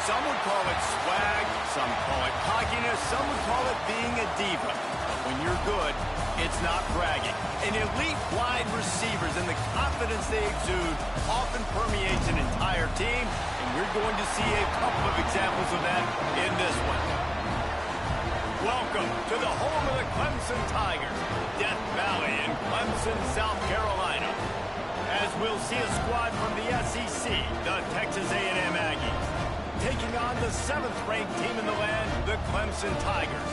Some would call it swag, some call it cockiness, some would call it being a diva. But when you're good, it's not bragging. An elite wide receivers and the confidence they exude often permeates an entire team, and we're going to see a couple of examples of that in this one. Welcome to the home of the Clemson Tigers, Death Valley in Clemson, South Carolina. As we'll see a squad from the SEC, the Texas A&M Aggies, taking on the 7th-ranked team in the land, the Clemson Tigers.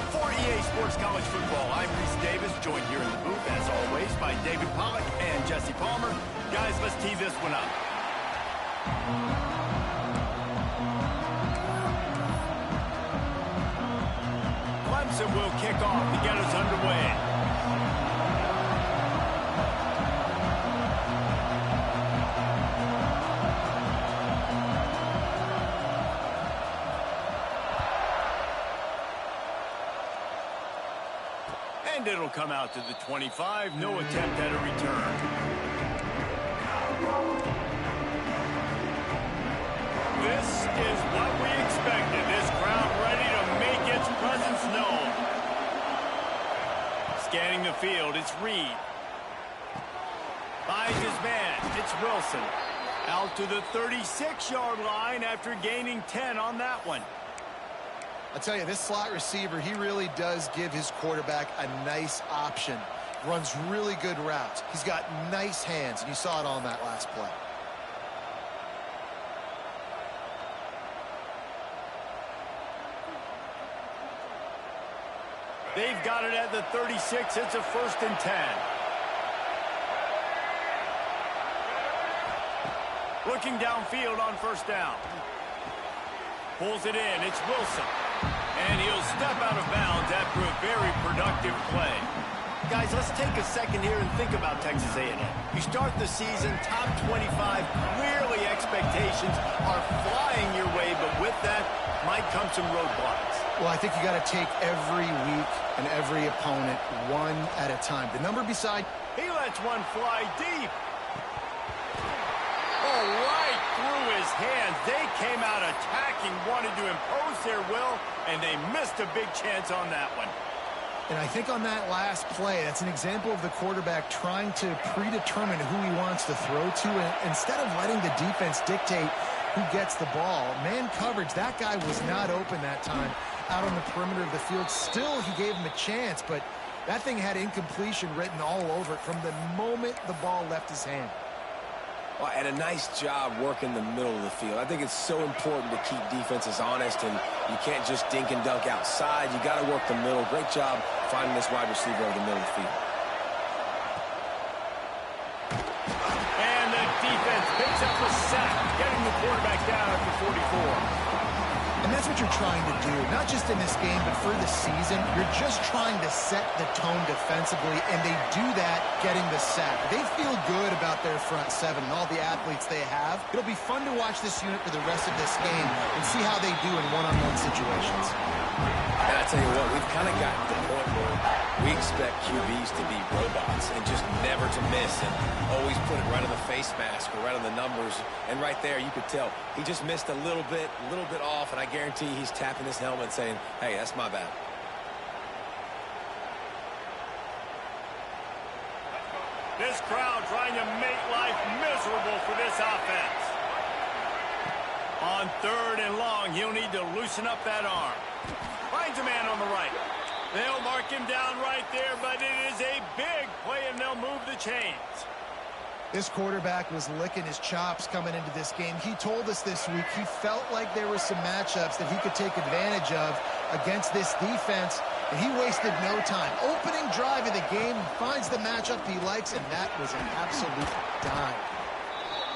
For EA Sports College Football, I'm Reese Davis, joined here in the booth, as always, by David Pollack and Jesse Palmer. Guys, let's tee this one up. Clemson will kick off to get us underway. And it'll come out to the 25. No attempt at a return. This is what we expected. This crowd ready to make its presence known. Scanning the field, it's Reed. Finds his man, it's Wilson. Out to the 36-yard line after gaining 10 on that one. I'll tell you, this slot receiver, he really does give his quarterback a nice option. Runs really good routes. He's got nice hands, and you saw it on that last play. They've got it at the 36. It's a 1st and 10. Looking downfield on 1st down. Pulls it in. It's Wilson. And he'll step out of bounds after a very productive play. Guys, let's take a second here and think about Texas A&M. You start the season top 25. Clearly expectations are flying your way, but with that might come some roadblocks. Well, I think you got to take every week and every opponent one at a time. The number beside... He lets one fly deep. Oh, right through his hands. They came out attacking, wanted to impose their will, and they missed a big chance on that one. And I think on that last play, that's an example of the quarterback trying to predetermine who he wants to throw to, and instead of letting the defense dictate who gets the ball. Man coverage, that guy was not open that time out on the perimeter of the field. Still, he gave him a chance, but that thing had incompletion written all over it from the moment the ball left his hand. Well, and a nice job working the middle of the field. I think it's so important to keep defenses honest, and you can't just dink and dunk outside. You got to work the middle. Great job finding this wide receiver over the middle of the field. And the defense picks up a sack, getting the quarterback down at the 44. And that's what you're trying to do, not just in this game, but for the season. You're just trying to set the tone defensively, and they do that getting the sack. They feel good about their front seven and all the athletes they have. It'll be fun to watch this unit for the rest of this game and see how they do in one-on-one situations. And I tell you what, we've kind of gotten to the point where we expect QBs to be robots and just never to miss and always put it right on the face mask or right on the numbers. And right there, you could tell he just missed a little bit off, and I guarantee he's tapping his helmet saying, hey, that's my bad. This crowd trying to make life miserable for this offense. On 3rd and long, he'll need to loosen up that arm. Finds a man on the right. They'll mark him down right there, but it is a big play, and they'll move the chains. This quarterback was licking his chops coming into this game. He told us this week he felt like there were some matchups that he could take advantage of against this defense, and he wasted no time. Opening drive of the game, finds the matchup he likes, and that was an absolute dime.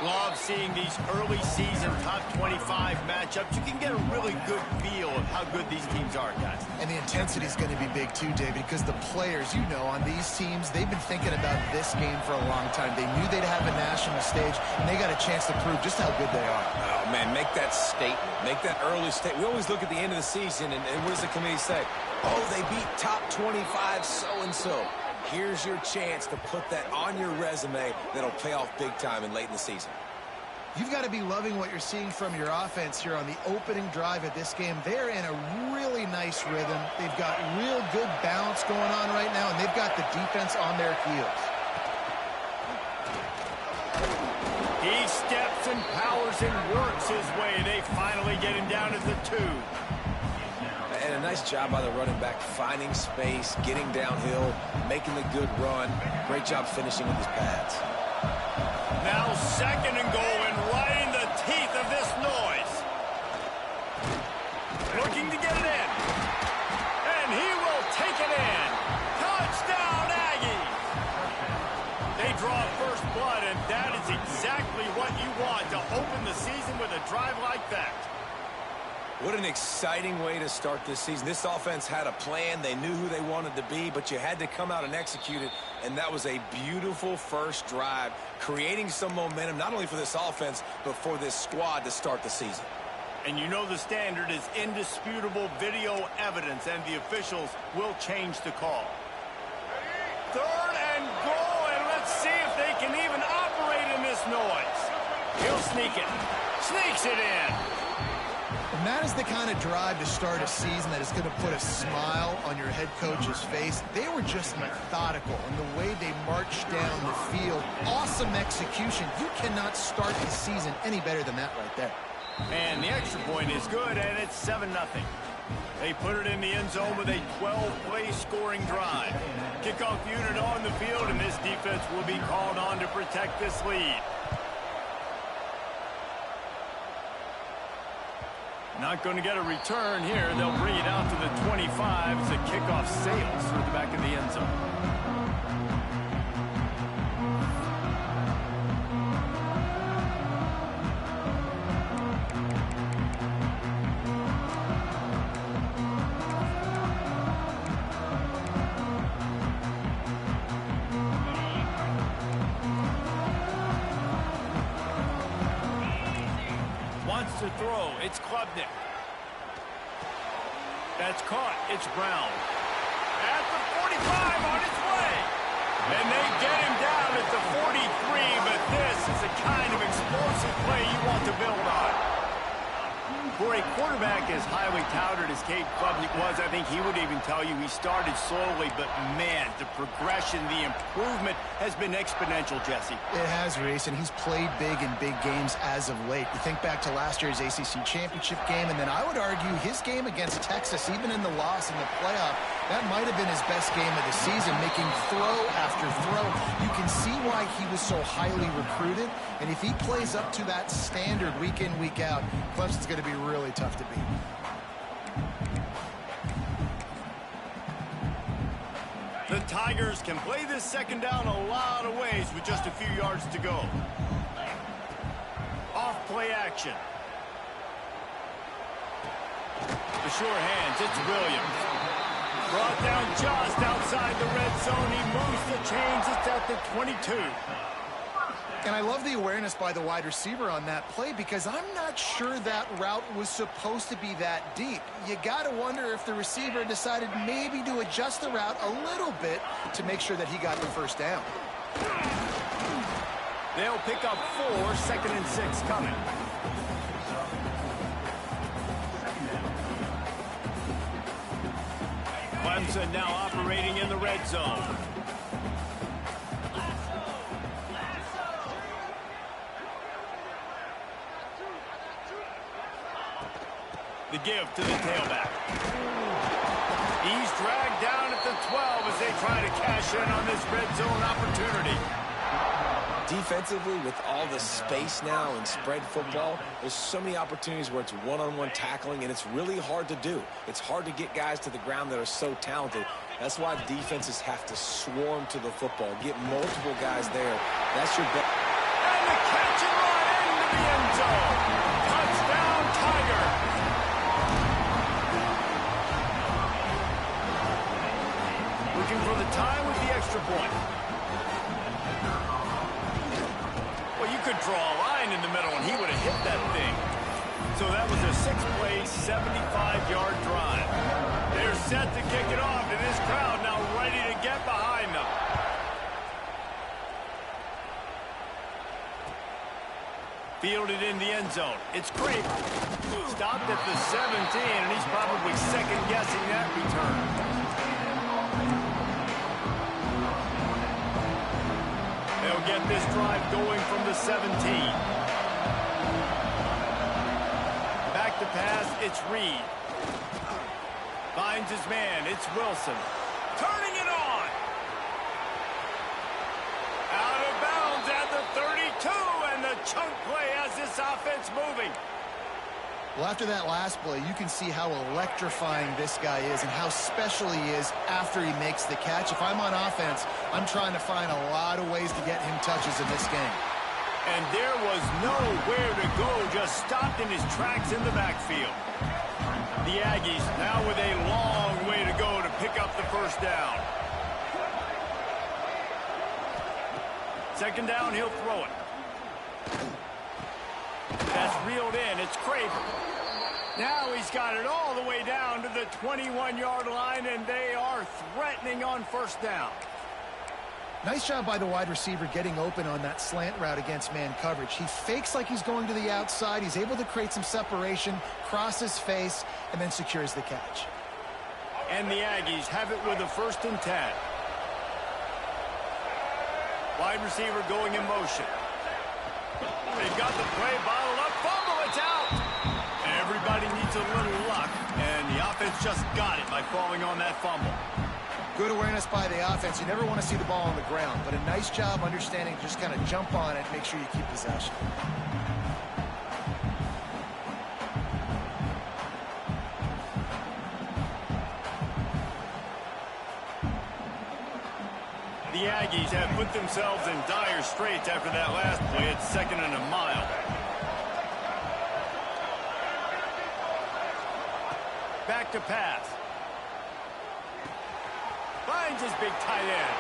Love seeing these early season top 25 matchups. You can get a really good feel of how good these teams are, guys. And the intensity is going to be big too, David, because the players, you know, on these teams, they've been thinking about this game for a long time. They knew they'd have a national stage, and they got a chance to prove just how good they are. Oh, man, make that statement. Make that early statement. We always look at the end of the season, and what does the committee say? Oh, they beat top 25 so-and-so. Here's your chance to put that on your resume that'll pay off big time and late in the season. You've got to be loving what you're seeing from your offense here on the opening drive of this game. They're in a really nice rhythm. They've got real good balance going on right now, and they've got the defense on their heels. He steps and powers and works his way. They finally get him down at the 2. And a nice job by the running back, finding space, getting downhill, making the good run. Great job finishing with his pads. Now 2nd and goal, and right in the teeth of this noise. Looking to get it in. And he will take it in. Touchdown, Aggies! They draw first blood, and that is exactly what you want to open the season with a drive like that. What an exciting way to start this season. This offense had a plan. They knew who they wanted to be, but you had to come out and execute it, and that was a beautiful first drive, creating some momentum, not only for this offense, but for this squad to start the season. And you know the standard is indisputable video evidence, and the officials will change the call. 3rd and goal, and let's see if they can even operate in this noise. He'll sneak it. Sneaks it in. And that is the kind of drive to start a season that is going to put a smile on your head coach's face. They were just methodical in the way they marched down the field. Awesome execution. You cannot start the season any better than that right there. And the extra point is good, and it's 7-0. They put it in the end zone with a 12-play scoring drive. Kickoff unit on the field, and this defense will be called on to protect this lead. Not going to get a return here. They'll bring it out to the 25 as the kickoff sails through the back of the end zone. Wants to throw. It's Klubnik. That's caught. It's Brown. At the 45 on its way. And they get him down at the 43, but this is the kind of explosive play you want to build on. For a quarterback as highly touted as Cade Klubnik was, I think he would even tell you he started slowly, but man, the progression, the improvement has been exponential, Jesse. It has, Reese, and he's played big in big games as of late. You think back to last year's ACC championship game, and then I would argue his game against Texas, even in the loss in the playoff, that might have been his best game of the season, making throw after throw. You can see why he was so highly recruited, and if he plays up to that standard week in, week out, Clemson's going to be really tough to beat. The Tigers can play this second down a lot of ways with just a few yards to go. Off play action. The sure hands, it's Williams. Brought down just outside the red zone. He moves the chains. It's at the 22. And I love the awareness by the wide receiver on that play because I'm not sure that route was supposed to be that deep. You got to wonder if the receiver decided maybe to adjust the route a little bit to make sure that he got the first down. They'll pick up 4, 2nd and 6 coming. Clemson now operating in the red zone. The give to the tailback. He's dragged down at the 12 as they try to cash in on this red zone opportunity. Defensively, with all the space now and spread football, there's so many opportunities where it's one-on-one tackling, and it's really hard to do. It's hard to get guys to the ground that are so talented. That's why defenses have to swarm to the football, get multiple guys there. That's your best. And the catch and run into the end zone. Touchdown, Tiger. Looking for the tie with the extra point. Well, you could draw a line in the middle, and he would have hit that thing. So that was a 6-play, 75-yard drive. They're set to kick it off, and this crowd now ready to get behind them. Fielded in the end zone. It's Craig. Stopped at the 17, and he's probably second-guessing that return. They'll get this drive going from the 17. Back to pass, it's Reed. Finds his man, it's Wilson. Turning it on. Out of bounds at the 32, and the chunk play has this offense moving. Well, after that last play, you can see how electrifying this guy is and how special he is after he makes the catch. If I'm on offense, I'm trying to find a lot of ways to get him touches in this game. And there was nowhere to go, just stopped in his tracks in the backfield. The Aggies now with a long way to go to pick up the first down. Second down, he'll throw it. That's reeled in. It's Craver. Now he's got it all the way down to the 21-yard line, and they are threatening on first down. Nice job by the wide receiver getting open on that slant route against man coverage. He fakes like he's going to the outside. He's able to create some separation, cross his face, and then secures the catch. And the Aggies have it with a 1st and 10. Wide receiver going in motion. They've got the play bottled up. Fumble, it's out. Everybody needs a little luck, and the offense just got it by falling on that fumble. Good awareness by the offense. You never want to see the ball on the ground, but a nice job understanding to just kind of jump on it, make sure you keep possession. The Aggies have put themselves in dire straits after that last play. It's 2nd and a mile. Back to pass. Finds his big tight end.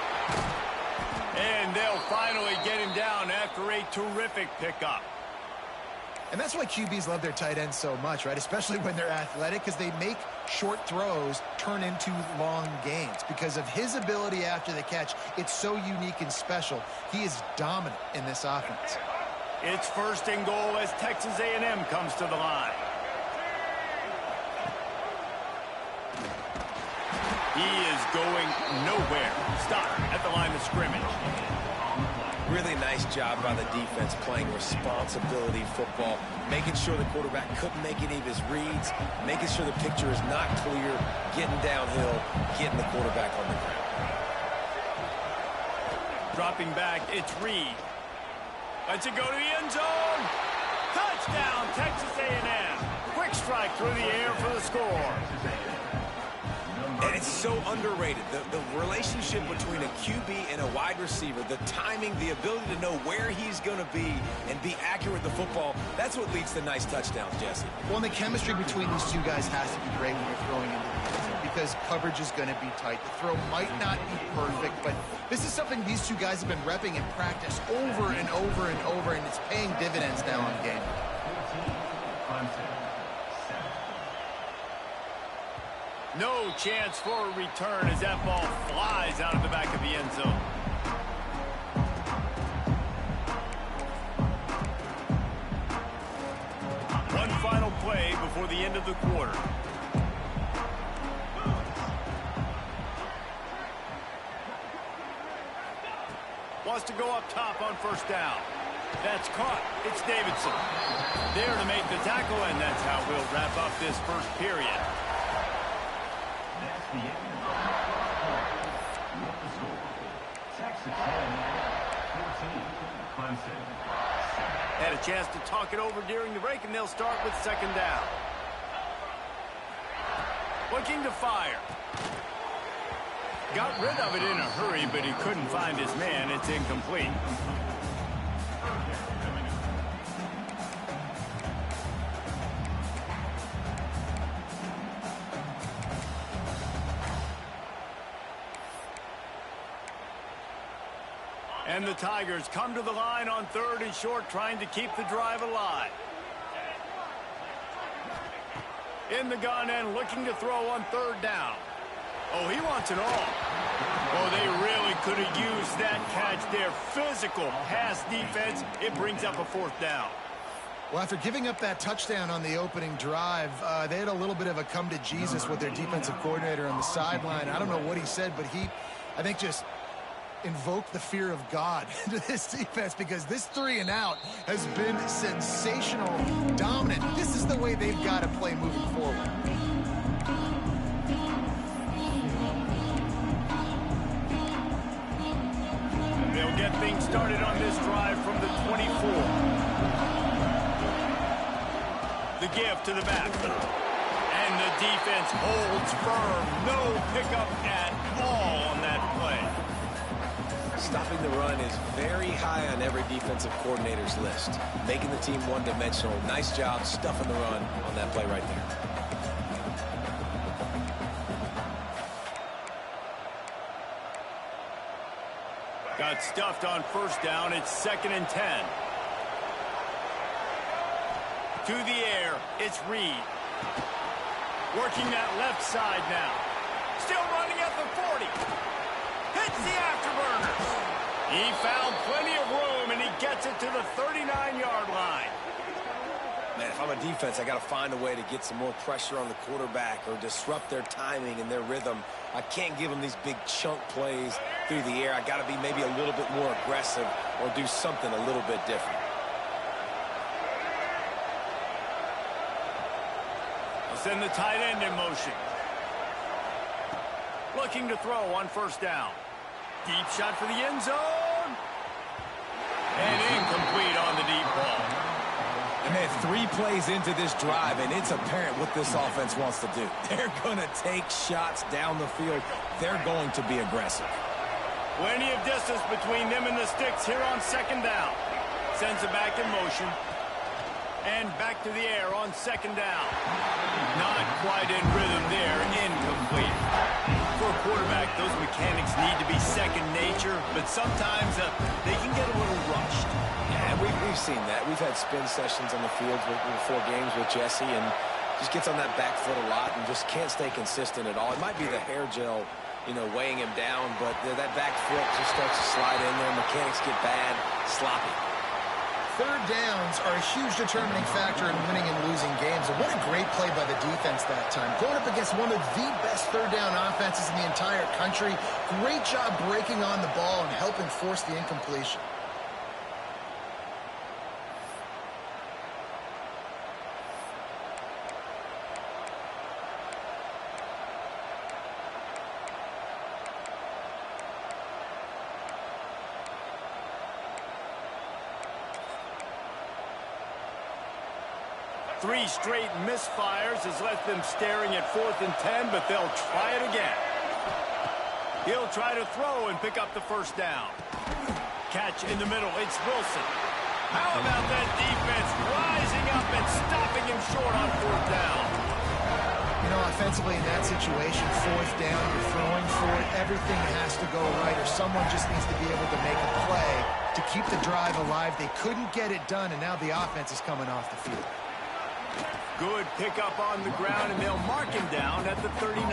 And they'll finally get him down after a terrific pickup. And that's why QBs love their tight ends so much, right? Especially when they're athletic, because they make short throws turn into long gains. Because of his ability after the catch, it's so unique and special. He is dominant in this offense. It's 1st and goal as Texas A&M comes to the line. He is going nowhere. Stop at the line of scrimmage. Really nice job by the defense playing responsibility football, making sure the quarterback couldn't make any of his reads, making sure the picture is not clear, getting downhill, getting the quarterback on the ground. Dropping back, it's Reed. Lets it go to the end zone. Touchdown, Texas A&M. Quick strike through the air for the score. And it's so underrated. The relationship between a QB and a wide receiver, the timing, the ability to know where he's going to be and be accurate with the football, that's what leads to nice touchdowns, Jesse. Well, and the chemistry between these two guys has to be great when you're throwing into the end zone because coverage is going to be tight. The throw might not be perfect, but this is something these two guys have been repping in practice over and over and over, and it's paying dividends now on game. No chance for a return as that ball flies out of the back of the end zone. One final play before the end of the quarter. Wants to go up top on first down. That's caught. It's Davidson. There to make the tackle, and that's how we'll wrap up this first period. Had a chance to talk it over during the break, and they'll start with 2nd down. Looking to fire. Got rid of it in a hurry, but he couldn't find his man. It's incomplete. And the Tigers come to the line on 3rd and short, trying to keep the drive alive. In the gun and looking to throw on 3rd down. Oh, he wants it all. Oh, they really could have used that catch there. Physical pass defense. It brings up a 4th down. Well, after giving up that touchdown on the opening drive, they had a little bit of a come to Jesus with their defensive coordinator on the sideline. I don't know what he said, but he, I think, just invoked the fear of God into this defense, because this 3-and-out has been sensational, dominant. This is the way they've got to play moving forward. They'll get things started on this drive from the 24. The give to the back. And the defense holds firm. No pickup at all on that play. Stopping the run is very high on every defensive coordinator's list. Making the team one-dimensional. Nice job stuffing the run on that play right there. Got stuffed on first down. It's 2nd and 10. To the air, it's Reed. Working that left side now. Still running at the 40. Hits the afterburners. He found plenty of room, and he gets it to the 39-yard line. Man, if I'm a defense, I got to find a way to get some more pressure on the quarterback or disrupt their timing and their rhythm. I can't give them these big chunk plays through the air. I got to be maybe a little bit more aggressive or do something a little bit different. Send the tight end in motion. Looking to throw on first down. Deep shot for the end zone. And incomplete on the deep ball. And man, 3 plays into this drive, and it's apparent what this offense wants to do. They're going to take shots down the field. They're going to be aggressive. Plenty of distance between them and the sticks here on 2nd down. Sends it back in motion. And back to the air on 2nd down. Not quite in rhythm there. Incomplete. For a quarterback, those mechanics need to be second nature, but sometimes they can get a little rushed. Yeah, we've seen that. We've had spin sessions on the field before games with Jesse, and just gets on that back foot a lot and just can't stay consistent at all. It might be the hair gel, weighing him down, but that back foot just starts to slide in there. Mechanics get bad, sloppy. Third downs are a huge determining factor in winning and losing games. And what a great play by the defense that time. Going up against one of the best third down offenses in the entire country. Great job breaking on the ball and helping force the incompletion. Three straight misfires has left them staring at 4th and 10, but they'll try it again. He'll try to throw and pick up the first down. Catch in the middle. It's Wilson. How about that defense rising up and stopping him short on 4th down? Offensively in that situation, 4th down, you're throwing for it. Everything has to go right, or someone just needs to be able to make a play to keep the drive alive. They couldn't get it done, and now the offense is coming off the field. Good pickup on the ground, and they'll mark him down at the 39.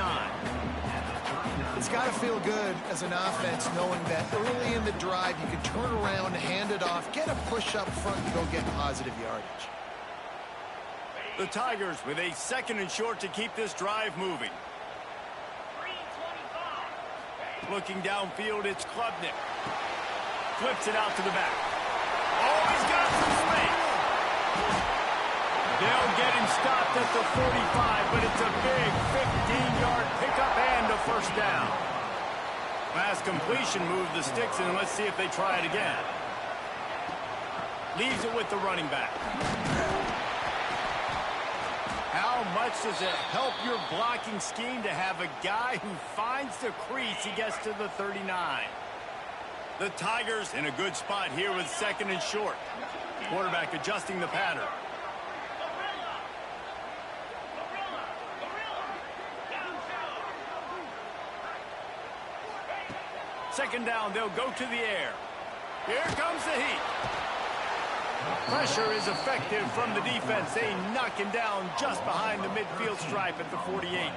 It's got to feel good as an offense knowing that early in the drive you can turn around, hand it off, get a push up front, and go get positive yardage. The Tigers with a 2nd and short to keep this drive moving. Looking downfield, it's Klubnik. Flips it out to the back. Oh, he's got some space. They'll get him stopped at the 45, but it's a big 15-yard pickup and a first down. Last completion moved the sticks, and let's see if they try it again. Leaves it with the running back. How much does it help your blocking scheme to have a guy who finds the crease? He gets to the 39. The Tigers in a good spot here with 2nd and short. Quarterback adjusting the pattern. Second down, they'll go to the air. Here comes the heat. Pressure is effective from the defense. They knock him down just behind the midfield stripe at the 48.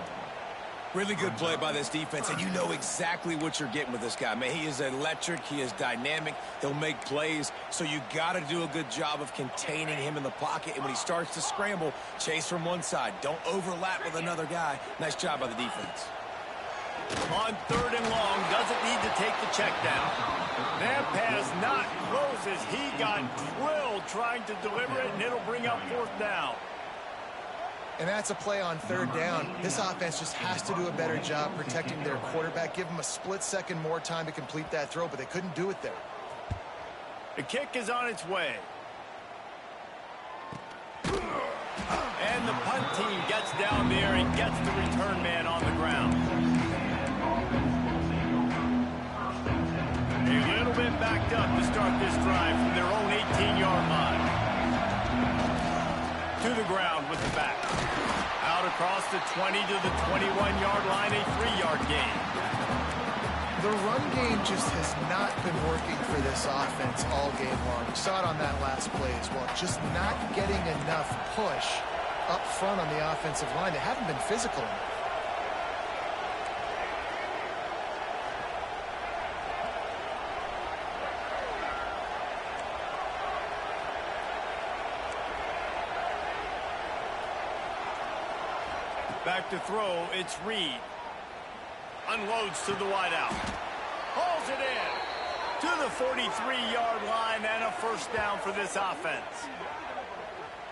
Really good play by this defense, and you know exactly what you're getting with this guy. Man, he is electric. He is dynamic. He'll make plays, so you got to do a good job of containing him in the pocket. And when he starts to scramble, chase from one side. Don't overlap with another guy. Nice job by the defense. On 3rd and long, doesn't need to take the check down. That pass not close as he got drilled trying to deliver it, and it'll bring up 4th down. And that's a play on 3rd down. This offense just has to do a better job protecting their quarterback. Give him a split second more time to complete that throw, but they couldn't do it there. The kick is on its way. And the punt team gets down there and gets the return man on the ground. A little bit backed up to start this drive from their own 18-yard line. To the ground with the back. Out across the 20 to the 21-yard line, a 3-yard gain. The run game just has not been working for this offense all game long. We saw it on that last play as well. Just not getting enough push up front on the offensive line. They haven't been physical enough. Back to throw, it's Reed. Unloads to the wideout. Hauls it in to the 43-yard line and a 1st down for this offense.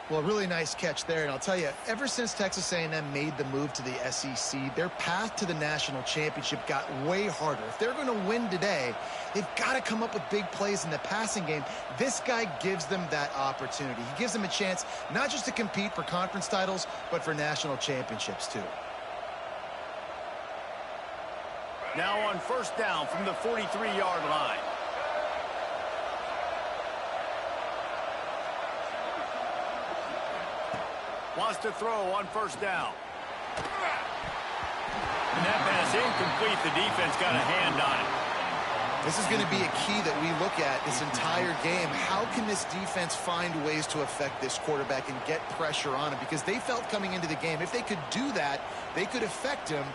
Well, really nice catch there, and I'll tell you, ever since Texas A&M made the move to the SEC, their path to the national championship got way harder. If they're going to win today, they've got to come up with big plays in the passing game. This guy gives them that opportunity. He gives them a chance not just to compete for conference titles, but for national championships too. Now on 1st down from the 43-yard line. Wants to throw on 1st down. And that pass incomplete. The defense got a hand on it. This is going to be a key that we look at this entire game. How can this defense find ways to affect this quarterback and get pressure on him? Because they felt coming into the game, if they could do that, they could affect him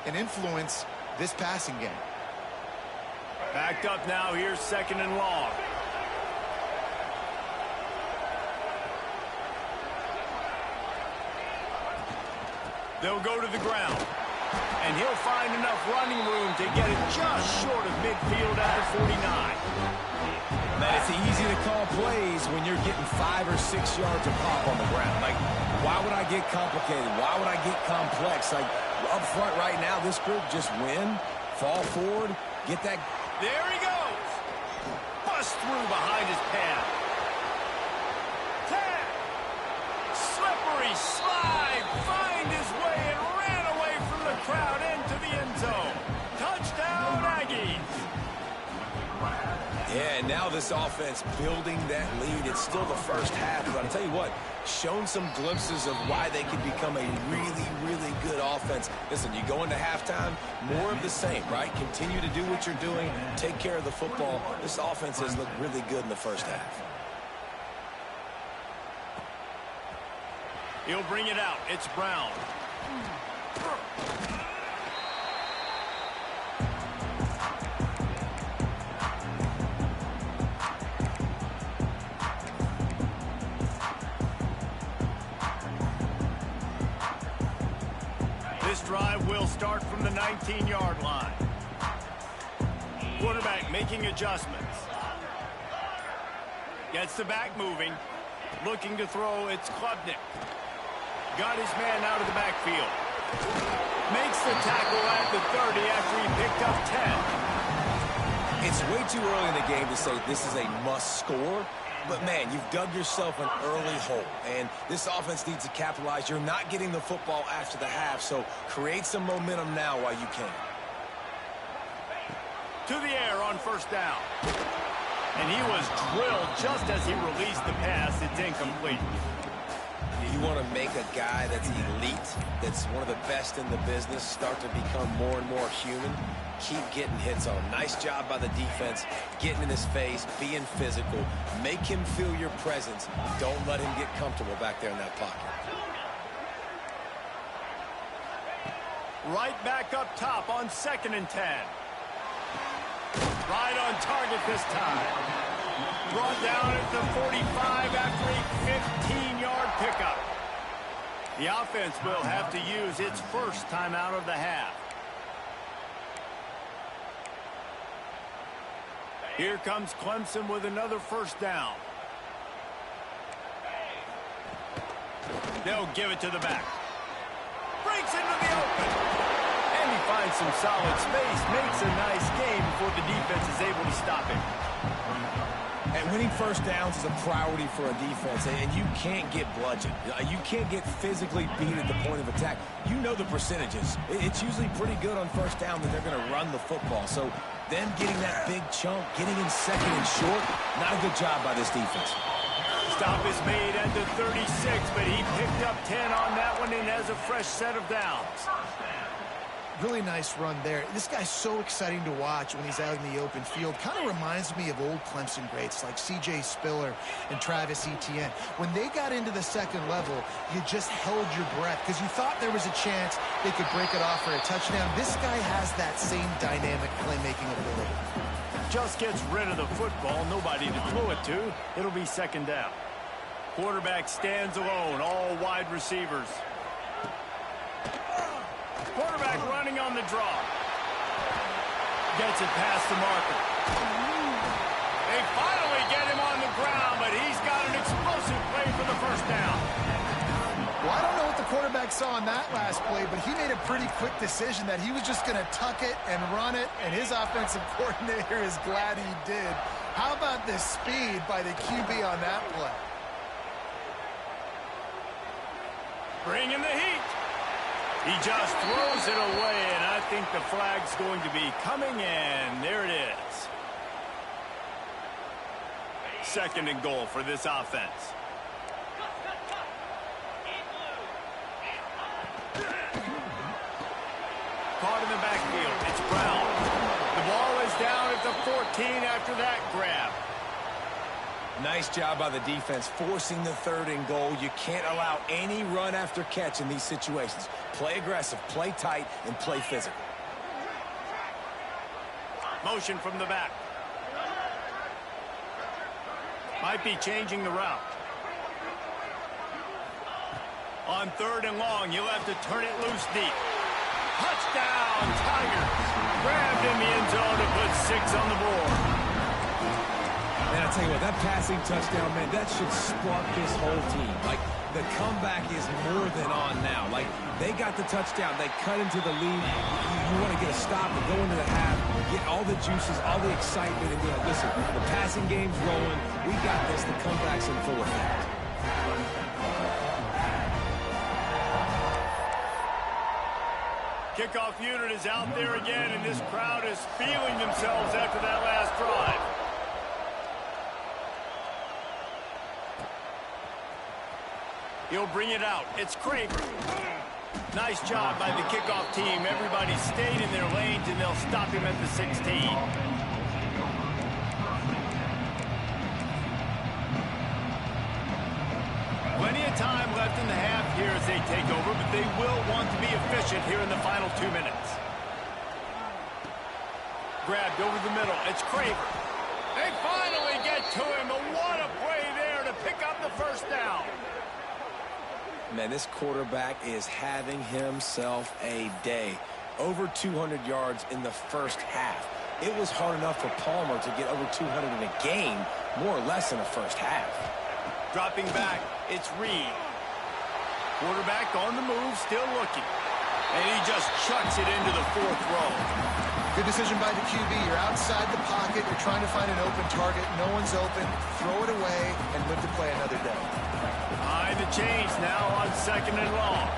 and influence this passing game. Backed up now. Here's 2nd and long. They'll go to the ground. And he'll find enough running room to get it just short of midfield at the 49. Man, it's easy to call plays when you're getting 5 or 6 yards of pop on the ground. Like, why would I get complicated? Why would I get complex? Like, up front right now, this group just win, fall forward, get that. There he goes. Bust through behind his pad. 10. Slippery slide. Find his way and ran away from the crowd into the end zone. Touchdown, Aggies. Yeah, and now this offense building that lead. It's still the first half, but I'll tell you what, shown some glimpses of why they could become a really, really good offense. Listen, you go into halftime, more of the same, right? Continue to do what you're doing, take care of the football. This offense has looked really good in the first half. He'll bring it out. It's Brown. This drive will start from the 19-yard line. Quarterback making adjustments. Gets the back moving. Looking to throw, it's Klubnik. Got his man out of the backfield. Makes the tackle at the 30 after he picked up 10. It's way too early in the game to say this is a must score. But, man, you've dug yourself an early hole, and this offense needs to capitalize. You're not getting the football after the half, so create some momentum now while you can. To the air on 1st down. And he was drilled just as he released the pass. It's incomplete. You want to make a guy that's elite, that's one of the best in the business, start to become more and more human. Keep getting hits on him. Nice job by the defense, getting in his face, being physical. Make him feel your presence. Don't let him get comfortable back there in that pocket. Right back up top on 2nd and 10. Right on target this time. Brought down at the 45 after a 15-yard pickup. The offense will have to use its first timeout of the half. Here comes Clemson with another first down. They'll give it to the back. Breaks into the open. And he finds some solid space. Makes a nice game before the defense is able to stop him. And winning first downs is a priority for a defense, and you can't get bludgeoned. You can't get physically beat at the point of attack. You know the percentages. It's usually pretty good on first down that they're going to run the football. So them getting that big chunk, getting in 2nd and short, not a good job by this defense. Stop is made at the 36, but he picked up 10 on that one and has a fresh set of downs. Really nice run there. This guy's so exciting to watch when he's out in the open field. Kind of reminds me of old Clemson greats like C.J. Spiller and Travis Etienne. When they got into the second level, you just held your breath because you thought there was a chance they could break it off for a touchdown. This guy has that same dynamic playmaking ability. Just gets rid of the football, nobody to throw it to. It'll be 2nd down. Quarterback stands alone, all wide receivers. Quarterback running on the draw. Gets it past the marker. They finally get him on the ground, but he's got an explosive play for the first down. Well, I don't know what the quarterback saw on that last play, but he made a pretty quick decision that he was just going to tuck it and run it, and his offensive coordinator is glad he did. How about the speed by the QB on that play? Bringing the heat. He just throws it away, and I think the flag's going to be coming, and there it is. 2nd and goal for this offense. Caught in the backfield. It's Brown. The ball is down at the 14 after that grab. Nice job by the defense forcing the 3rd and goal. You can't allow any run after catch in these situations. Play aggressive, play tight, and play physical. Motion from the back. Might be changing the route. On 3rd and long, you'll have to turn it loose deep. Touchdown, Tigers. Grabbed in the end zone to put 6 on the board. Man, I tell you what, that passing touchdown, man, that should spark this whole team. Like, the comeback is more than on now. Like, they got the touchdown. They cut into the lead. You want to get a stop and go into the half, get all the juices, all the excitement, and go, listen, the passing game's rolling. We got this. The comeback's in full effect. Kickoff unit is out there again, and this crowd is feeling themselves after that last drive. He'll bring it out. It's Craver. Nice job by the kickoff team. Everybody stayed in their lanes, and they'll stop him at the 16. Plenty of time left in the half here as they take over, but they will want to be efficient here in the final 2 minutes. Grabbed over the middle. It's Craver. They finally get to him, but what a play there to pick up the first down. Man, this quarterback is having himself a day. Over 200 yards in the first half. It was hard enough for Palmer to get over 200 in a game, more or less in the first half. Dropping back, it's Reed. Quarterback on the move, still looking. And he just chucks it into the 4th row. Good decision by the QB. You're outside the pocket. You're trying to find an open target. No one's open. Throw it away and live to play another day. Behind the chains now on 2nd and long.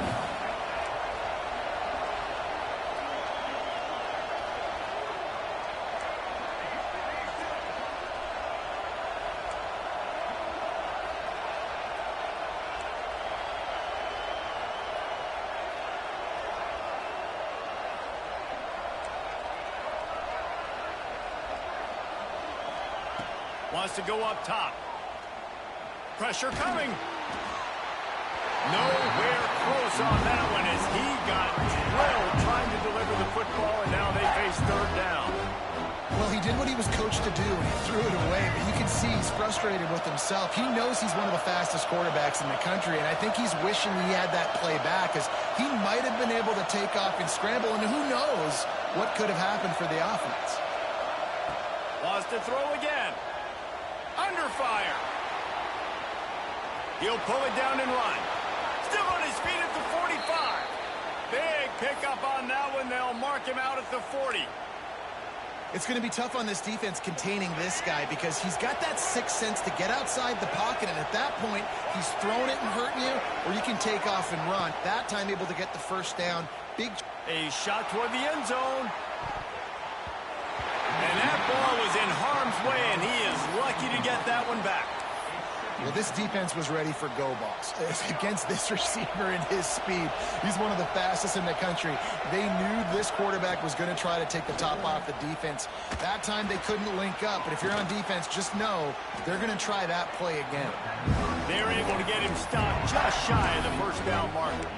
Wants to go up top. Pressure coming. Nowhere close on that one as he got drilled trying what he was coached to do, and he threw it away. But you can see he's frustrated with himself. He knows he's one of the fastest quarterbacks in the country, and I think he's wishing he had that play back, because he might have been able to take off and scramble, and who knows what could have happened for the offense. Wants to throw again. Under fire. He'll pull it down and run. Still on his feet at the 45. Big pickup on that one. They'll mark him out at the 40. It's going to be tough on this defense containing this guy, because he's got that sixth sense to get outside the pocket, and at that point, he's throwing it and hurting you, or you can take off and run. That time able to get the first down. A shot toward the end zone. And that ball was in harm's way, and he is lucky to get that one back. Well, this defense was ready for go balls against this receiver and his speed. He's one of the fastest in the country. They knew this quarterback was going to try to take the top off the defense. That time they couldn't link up, but if you're on defense, just know they're going to try that play again. They're able to get him stopped just shy of the first down marker.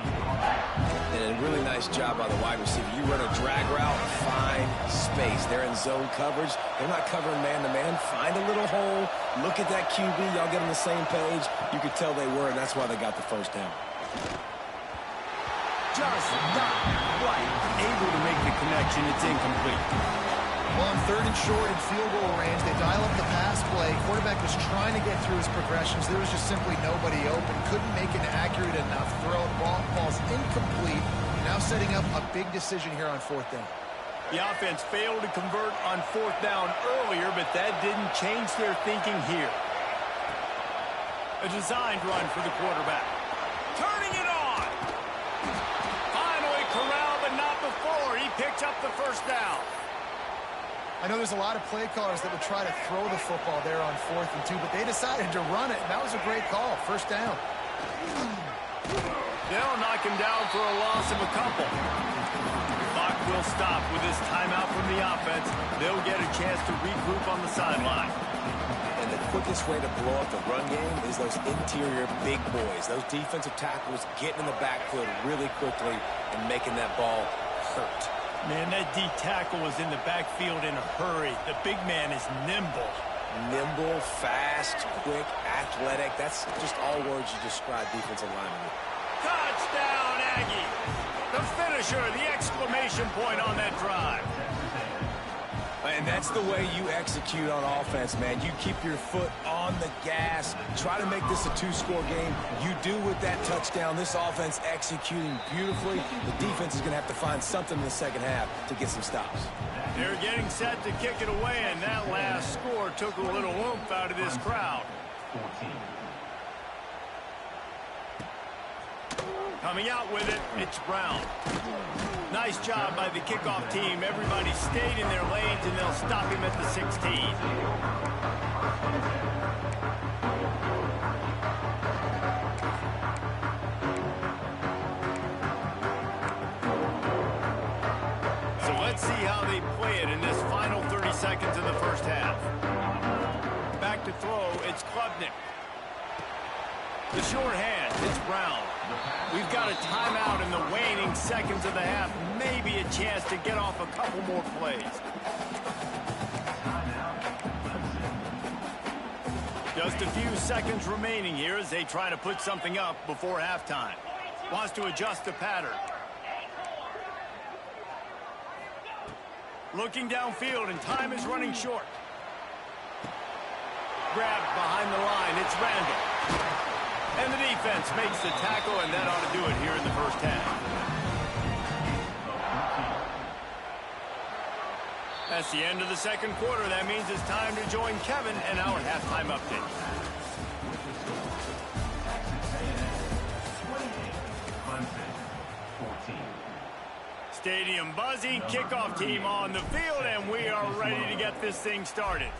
And a really nice job by the wide receiver. You run a drag route, find space. They're in zone coverage. They're not covering man-to-man. Find a little hole. Look at that QB. Y'all get on the same page. You could tell they were, and that's why they got the first down. Just not quite able to make the connection. It's incomplete. Well, on 3rd and short in field goal range, they dial up the pass play. Quarterback was trying to get through his progressions. There was just simply nobody open. Couldn't make an accurate enough throw. Ball falls incomplete. Now setting up a big decision here on 4th down. The offense failed to convert on 4th down earlier, but that didn't change their thinking here. A designed run for the quarterback. Turning it on. Finally corralled, but not before. He picked up the first down. I know there's a lot of play callers that would try to throw the football there on 4th and 2, but they decided to run it, and that was a great call. First down. They'll knock him down for a loss of a couple. Clock will stop with this timeout from the offense. They'll get a chance to regroup on the sideline. And the quickest way to blow up the run game is those interior big boys. Those defensive tackles getting in the backfield really quickly and making that ball hurt. Man, that D tackle was in the backfield in a hurry. The big man is nimble. Nimble, fast, quick, athletic. That's just all words you describe defensive linemen with. Touchdown, Aggie. The finisher, the exclamation point on that drive. And that's the way you execute on offense, man. You keep your foot on the gas. Try to make this a 2-score game. You do with that touchdown. This offense executing beautifully. The defense is going to have to find something in the second half to get some stops. They're getting set to kick it away, and that last score took a little oomph out of this crowd. Coming out with it, it's Brown. Nice job by the kickoff team. Everybody stayed in their lanes, and they'll stop him at the 16. So let's see how they play it in this final 30 seconds of the first half. Back to throw, it's Klubnik. The short hand, it's Brown. We've got a timeout in the waning seconds of the half. Maybe a chance to get off a couple more plays. Just a few seconds remaining here as they try to put something up before halftime. Wants to adjust the pattern. Looking downfield, and time is running short. Grabbed behind the line, it's Randall. And the defense makes the tackle, and that ought to do it here in the first half. That's the end of the second quarter. That means it's time to join Kevin and our halftime update. Stadium buzzing, kickoff team on the field, and we are ready to get this thing started.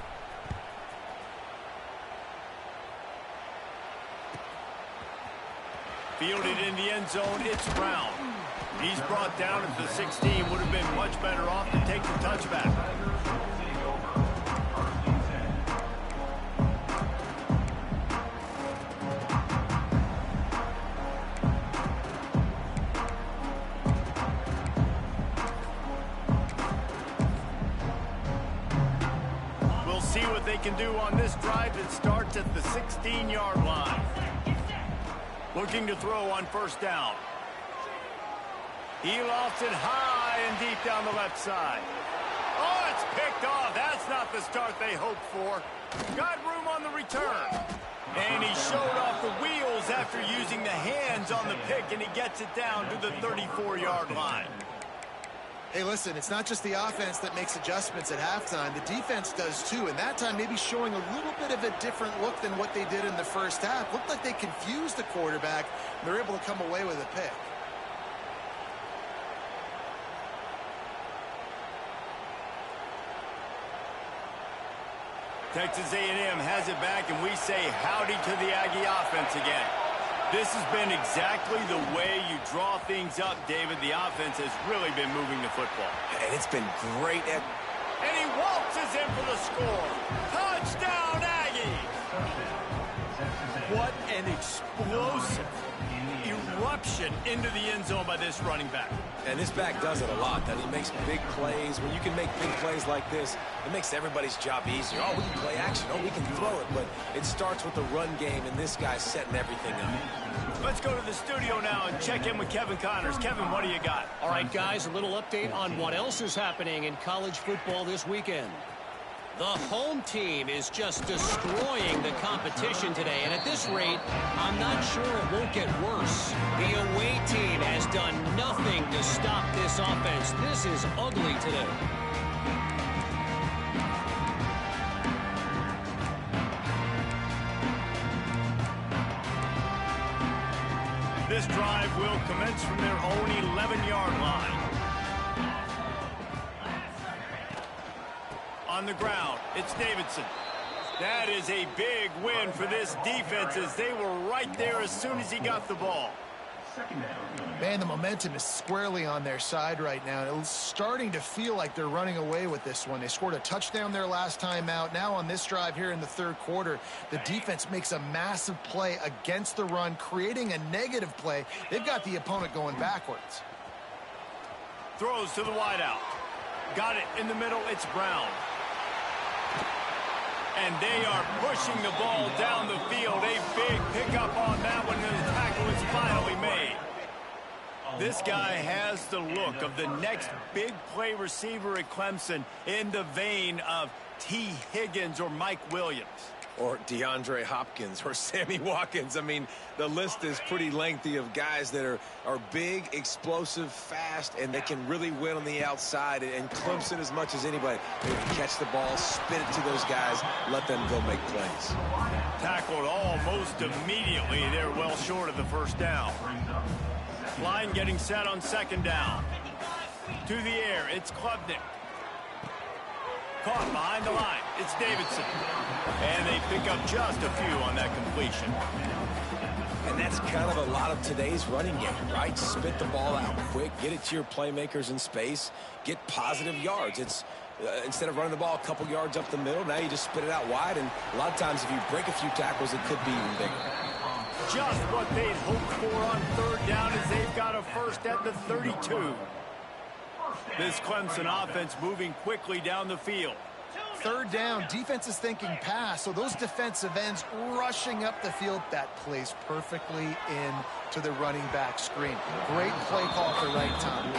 Fielded in the end zone, it's Brown. He's brought down at the 16. Would have been much better off to take the touchback. can do on this drive that starts at the 16-yard line. Looking to throw on first down. He lofts it high and deep down the left side. Oh, it's picked off. That's not the start they hoped for. Got room on the return. And he showed off the wheels after using the hands on the pick, and he gets it down to the 34-yard line. Hey, listen, it's not just the offense that makes adjustments at halftime. The defense does too, and that time maybe showing a little bit of a different look than what they did in the first half. Looked like they confused the quarterback, and they're able to come away with a pick. Texas A&M has it back, and we say howdy to the Aggie offense again. This has been exactly the way you draw things up, David. The offense has really been moving the football. And it's been great. And he waltzes in for the score. Touchdown, Aggies! What an explosive eruption into the end zone by this running back. And this back does it a lot. That he makes big plays. When you can make big plays like this, it makes everybody's job easier. Oh, we can play action. Oh, we can throw it. But it starts with the run game, and this guy's setting everything up. Let's go to the studio now and check in with Kevin Connors. Kevin, what do you got? All right, guys, a little update on what else is happening in college football this weekend. The home team is just destroying the competition today, and at this rate, I'm not sure it won't get worse. The away team has done nothing to stop this offense. This is ugly today. This drive will commence from their own 11-yard line. On the ground, it's Davidson. That is a big win for this defense as they were right there as soon as he got the ball. Man, the momentum is squarely on their side right now. It's starting to feel like they're running away with this one. They scored a touchdown their last time out. Now on this drive here in the third quarter, the defense makes a massive play against the run, creating a negative play. They've got the opponent going backwards. Throws to the wideout. Got it in the middle. It's Brown. And they are pushing the ball down the field. A big pickup on that one, and the tackle is finally made. This guy has the look of the next big play receiver at Clemson in the vein of T. Higgins or Mike Williams. Or DeAndre Hopkins or Sammy Watkins. I mean, the list is pretty lengthy of guys that are big, explosive, fast, and they can really win on the outside. And Clemson, as much as anybody, they can catch the ball, spin it to those guys, let them go make plays. Tackled almost immediately. They're well short of the first down. Line getting set on second down. To the air, it's Klubnik. Caught behind the line. It's Davidson. And they pick up just a few on that completion. And that's kind of a lot of today's running game, right? Spit the ball out quick, get it to your playmakers in space, get positive yards. It's instead of running the ball a couple yards up the middle, now you just spit it out wide. And a lot of times if you break a few tackles, it could be even bigger. Just what they'd hoped for on third down as they've got a first at the 32. This Clemson offense moving quickly down the field. Third down, defense is thinking pass, so those defensive ends rushing up the field. That plays perfectly in to the running back screen. Great play call at the right time.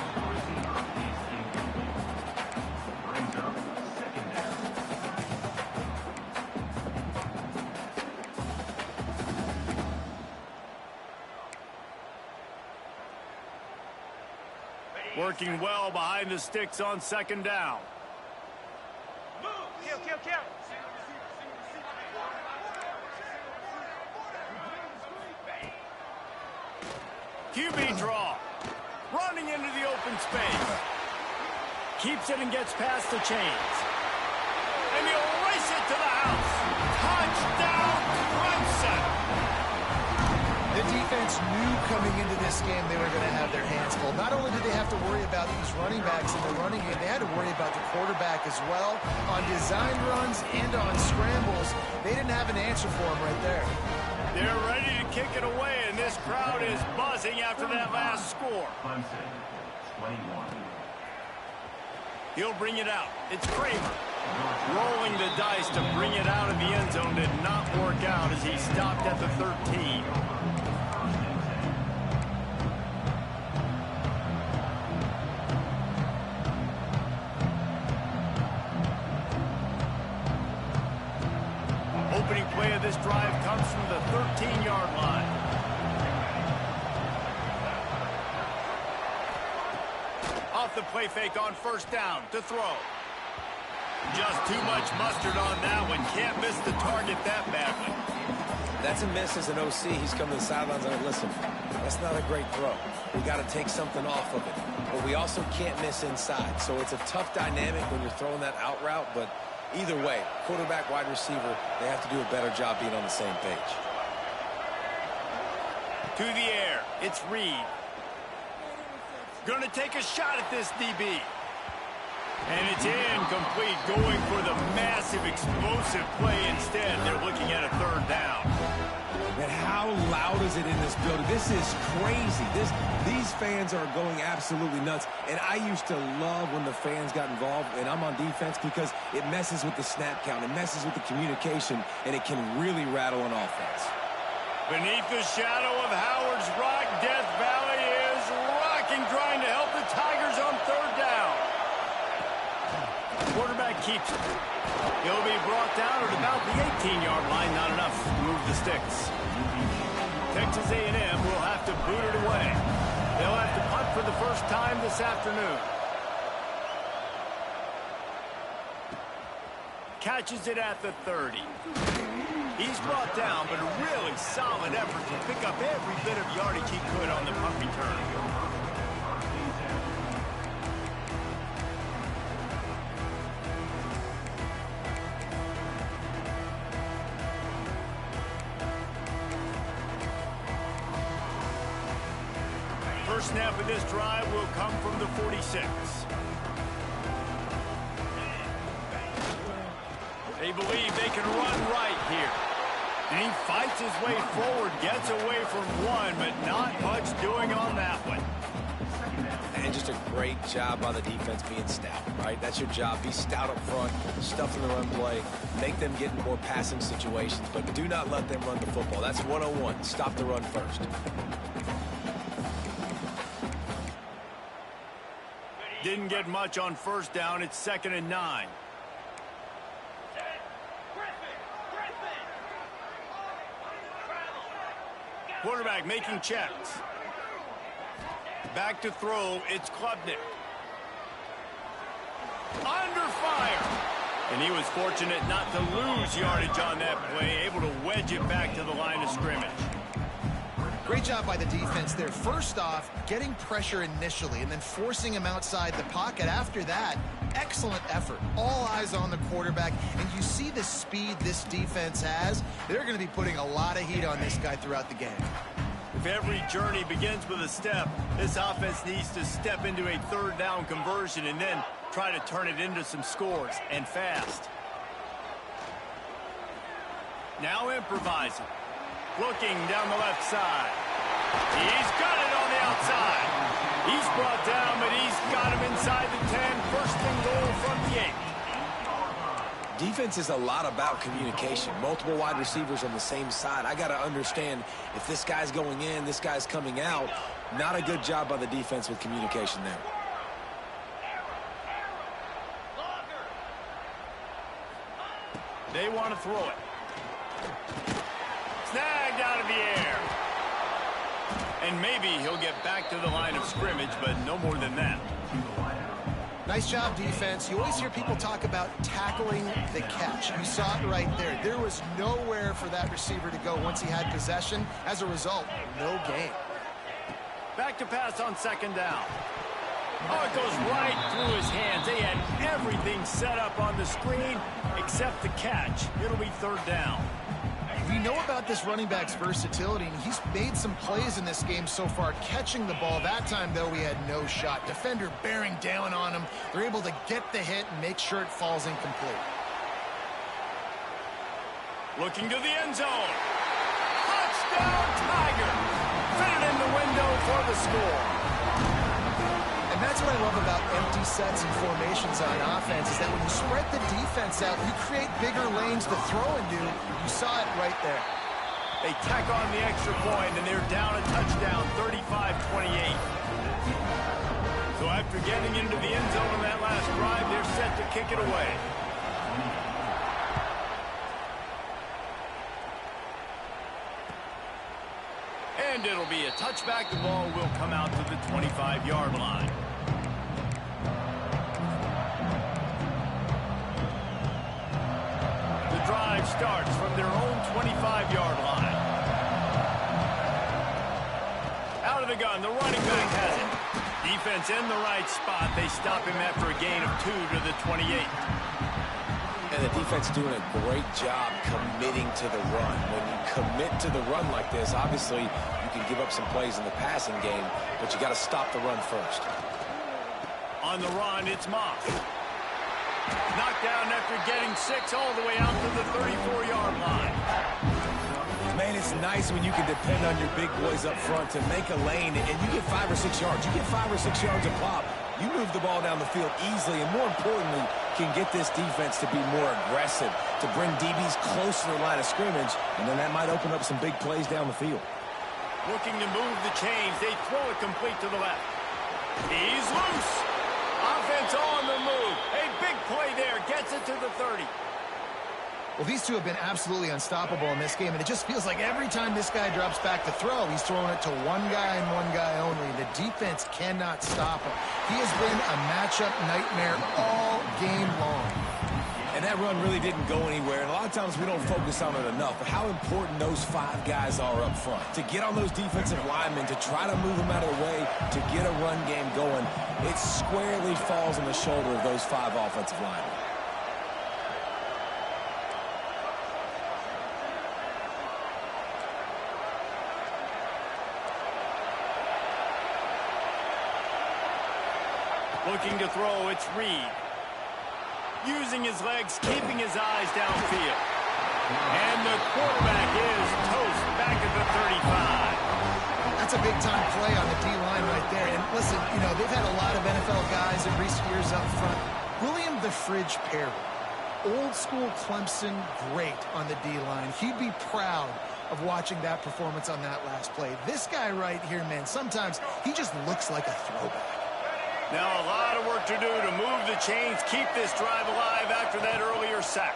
Working well behind the sticks on second down. QB draw. Running into the open space. Keeps it and gets past the chains. And he'll race it to the house. Touchdown, Clemson. The defense knew coming into this game they were going to have their hands full. Not only did they have to worry about these running backs in the running game, they had to worry about the quarterback as well. On design runs and on scrambles, they didn't have an answer for him right there. They're ready to kick it away, and this crowd is buzzing after that last score. He'll bring it out. It's Kramer. Rolling the dice to bring it out of the end zone did not work out as he stopped at the 13. Opening play of this drive comes from the 13-yard line. Off the play fake on first down to throw. Just too much mustard on that one. Can't miss the target that badly. That's a miss as an OC. He's come to the sidelines and listen, that's not a great throw. We got to take something off of it. But we also can't miss inside. So it's a tough dynamic when you're throwing that out route, but either way, quarterback, wide receiver, they have to do a better job being on the same page. To the air, it's Reed. Gonna take a shot at this DB. And it's incomplete, going for the massive explosive play instead. They're looking at a third down. Man, how loud is it in this building? This is crazy. These fans are going absolutely nuts. And I used to love when the fans got involved, and I'm on defense, because it messes with the snap count, it messes with the communication, and it can really rattle an offense. Beneath the shadow of Howard's Rock, Death Valley is rocking, trying to help the Tigers on third down. Quarterback keeps it. He'll be brought down at about the 18-yard line. Not enough to move the sticks. Texas A&M will have to boot it away. They'll have to punt for the first time this afternoon. Catches it at the 30. He's brought down, but a really solid effort to pick up every bit of yardage he could on the punt return. First snap of this drive will come from the 46. They believe they can run right here. And he fights his way forward, gets away from one, but not much doing on that one. And just a great job by the defense being stout, right? That's your job. Be stout up front, stuff in the run play, make them get in more passing situations, but do not let them run the football. That's 101. Stop the run first. Didn't get much on first down. It's 2nd and 9. Quarterback making checks. Back to throw. It's Klubnik. Under fire. And he was fortunate not to lose yardage on that play, able to wedge it back to the line of scrimmage. Great job by the defense there. First off, getting pressure initially and then forcing him outside the pocket. After that, excellent effort. All eyes on the quarterback. And you see the speed this defense has. They're going to be putting a lot of heat on this guy throughout the game. If every journey begins with a step, this offense needs to step into a third down conversion and then try to turn it into some scores, and fast. Now improvising. Looking down the left side. He's got it on the outside. He's brought down, but he's got him inside the 10. First and goal from the 8. Defense is a lot about communication. Multiple wide receivers on the same side. I got to understand if this guy's going in, this guy's coming out. Not a good job by the defense with communication there. They want to throw it. Snagged out of the air. And maybe he'll get back to the line of scrimmage, but no more than that. Nice job, defense. You always hear people talk about tackling the catch. You saw it right there. There was nowhere for that receiver to go once he had possession. As a result, no gain. Back to pass on 2nd down. Oh, it goes right through his hands. They had everything set up on the screen except the catch. It'll be 3rd down. We know about this running back's versatility, and he's made some plays in this game so far catching the ball. That time, though, he had no shot. Defender bearing down on him. They're able to get the hit and make sure it falls incomplete. Looking to the end zone. Touchdown, Tiger. Fit it in the window for the score. And that's what I love about empty sets and formations on offense is that when you spread the defense out, you create bigger lanes to throw into. You saw it right there. They tack on the extra point, and they're down a touchdown, 35-28. So after getting into the end zone on that last drive, they're set to kick it away. And it'll be a touchback. The ball will come out to the 25-yard line. The drive starts from their own 25-yard line. Out of the gun, the running back has it. Defense in the right spot. They stop him after a gain of 2 to the 28. And the defense doing a great job committing to the run. When you commit to the run like this, obviously you can give up some plays in the passing game, but you got to stop the run first. On the run, it's Moss. Knocked down after getting 6 all the way out to the 34-yard line. Man, it's nice when you can depend on your big boys up front to make a lane, and you get 5 or 6 yards. You get 5 or 6 yards a pop. You move the ball down the field easily, and more importantly, can get this defense to be more aggressive, to bring DBs close to the line of scrimmage, and then that might open up some big plays down the field. Looking to move the chains. They throw it complete to the left. He's loose. Offense on the move. A big play there. Gets it to the 30. Well, these two have been absolutely unstoppable in this game, and it just feels like every time this guy drops back to throw, he's throwing it to one guy and one guy only. The defense cannot stop him. He has been a matchup nightmare all game long. And that run really didn't go anywhere, and a lot of times we don't focus on it enough, but how important those 5 guys are up front. To get on those defensive linemen, to try to move them out of the way, to get a run game going, it squarely falls on the shoulder of those 5 offensive linemen. Looking to throw, it's Reed. Using his legs, keeping his eyes downfield. And the quarterback is toast back at the 35. That's a big-time play on the D-line right there. And listen, you know, they've had a lot of NFL guys in recent years up front. William the Fridge Perry, old-school Clemson great on the D-line. He'd be proud of watching that performance on that last play. This guy right here, man, sometimes he just looks like a throwback. Now a lot of work to do to move the chains, keep this drive alive after that earlier sack.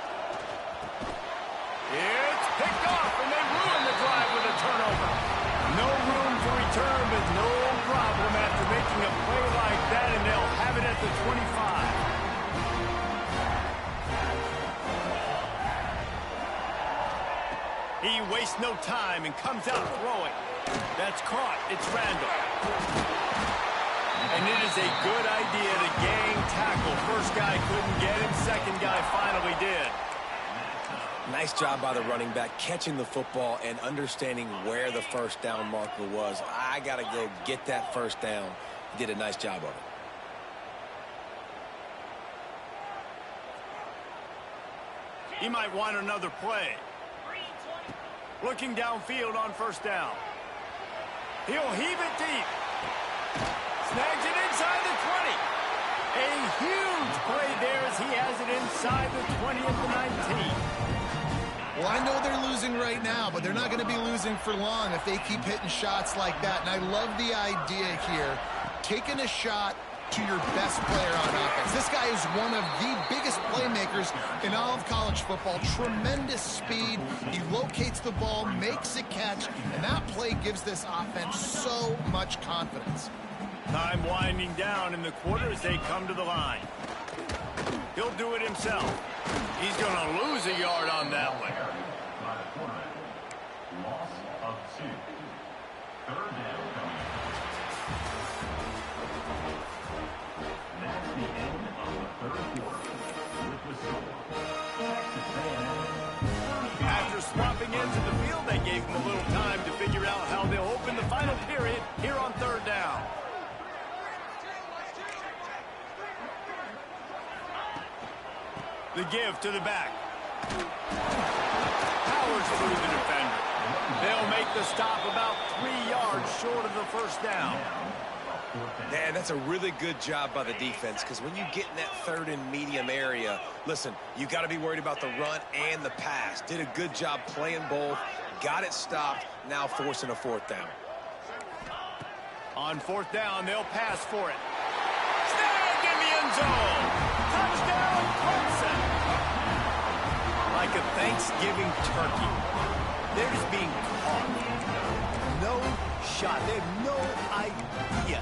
It's picked off, and they ruin the drive with a turnover. No room for return, but no problem after making a play like that, and they'll have it at the 25. He wastes no time and comes out throwing. That's caught. It's Randall. And it is a good idea to gang tackle. First guy couldn't get him. Second guy finally did. Nice job by the running back, catching the football and understanding where the first down marker was. I got to go get that first down. He did a nice job of it. He might want another play. Looking downfield on first down. He'll heave it deep. Snags it inside the 20. A huge play there as he has it inside the 20 at the 19. Well, I know they're losing right now, but they're not going to be losing for long if they keep hitting shots like that. And I love the idea here, taking a shot to your best player on offense. This guy is one of the biggest playmakers in all of college football. Tremendous speed. He locates the ball, makes a catch, and that play gives this offense so much confidence. Time winding down in the quarter as they come to the line. He'll do it himself. He's going to lose a yard on that one. Loss of 2. Third down coming. That's the end of the third quarter. With the score, Texas A&M. After swapping ends of the field, they gave him a little time to figure out how they'll open the final period here on third down. The give to the back. Powers through the defender. They'll make the stop about 3 yards short of the first down. Man, that's a really good job by the defense, because when you get in that third and medium area, listen, you got to be worried about the run and the pass. Did a good job playing both, got it stopped, now forcing a fourth down. On fourth down, they'll pass for it. Snag in the end zone. Touchdown, Clemson. Like a Thanksgiving turkey. They're just being caught. No shot. They have no idea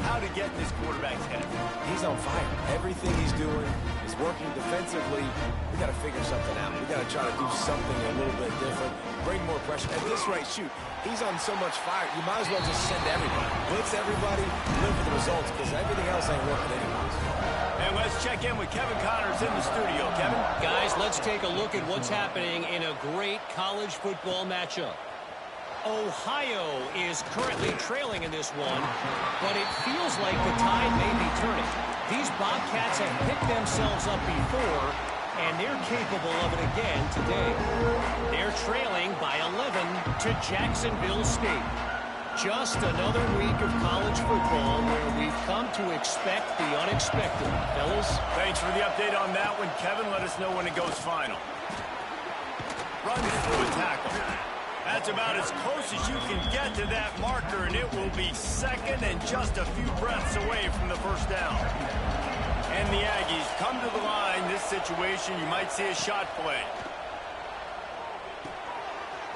how to get in this quarterback's head. He's on fire. Everything he's doing is working defensively. We got to figure something out. We got to try to do something a little bit different. Bring more pressure. At this rate, shoot, he's on so much fire, you might as well just send everybody. Blitz everybody, live for the results, because everything else ain't working anyways. And let's check in with Kevin Connors in the studio. Kevin? Guys, let's take a look at what's happening in a great college football matchup. Ohio is currently trailing in this one, but it feels like the tide may be turning. These Bobcats have picked themselves up before, and they're capable of it again today. They're trailing by 11 to Jacksonville State. Just another week of college football where we've come to expect the unexpected. Fellas? Thanks for the update on that one, Kevin. Let us know when it goes final. Runs through a tackle. That's about as close as you can get to that marker, and it will be second and just a few breaths away from the first down. And the Aggies come to the line. This situation, you might see a shot play.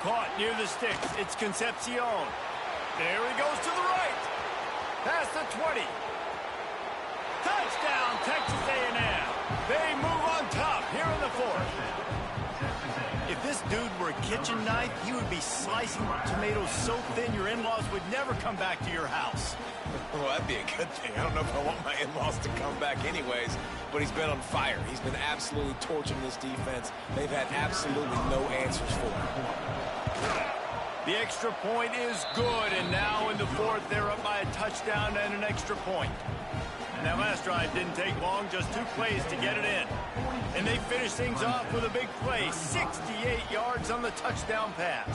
Caught near the sticks. It's Concepcion. There he goes to the right. Past the 20. Touchdown, Texas A&M. They move on top here in the fourth. If this dude were a kitchen knife, he would be slicing tomatoes so thin your in-laws would never come back to your house. Well, that'd be a good thing. I don't know if I want my in-laws to come back anyways, but he's been on fire. He's been absolutely torching this defense. They've had absolutely no answers for him. The extra point is good, and now in the fourth, they're up by a touchdown and an extra point. And that last drive didn't take long, just 2 plays to get it in. And they finish things off with a big play, 68 yards on the touchdown pass.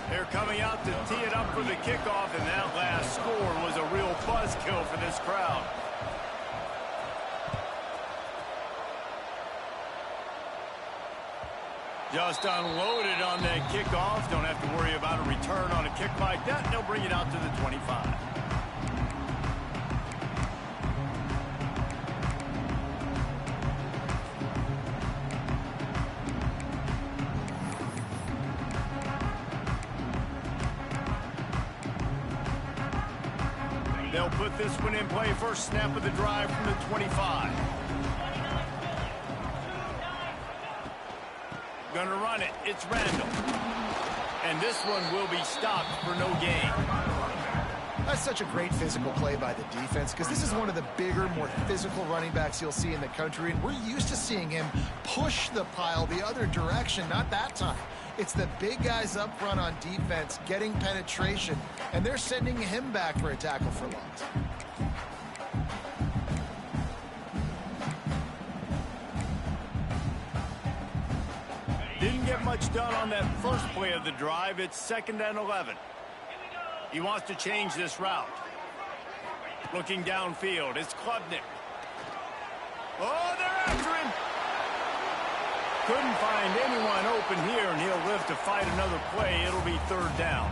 They're coming out to tee it up for the kickoff, and that last score was a real buzzkill for this crowd. Just unloaded on that kickoff. Don't have to worry about a return on a kick like that. They'll bring it out to the 25. They'll put this one in play. First snap of the drive from the 25. Gonna run it. It's Randall. And this one will be stopped for no gain. That's such a great physical play by the defense, because this is one of the bigger, more physical running backs you'll see in the country, and we're used to seeing him push the pile the other direction. Not that time. It's the big guys up front on defense getting penetration, and they're sending him back for a tackle for loss. Didn't get much done on that first play of the drive. It's 2nd and 11. He wants to change this route. Looking downfield, it's Klubnik. Oh, they're after him. Couldn't find anyone open here, and he'll live to fight another play. It'll be 3rd down.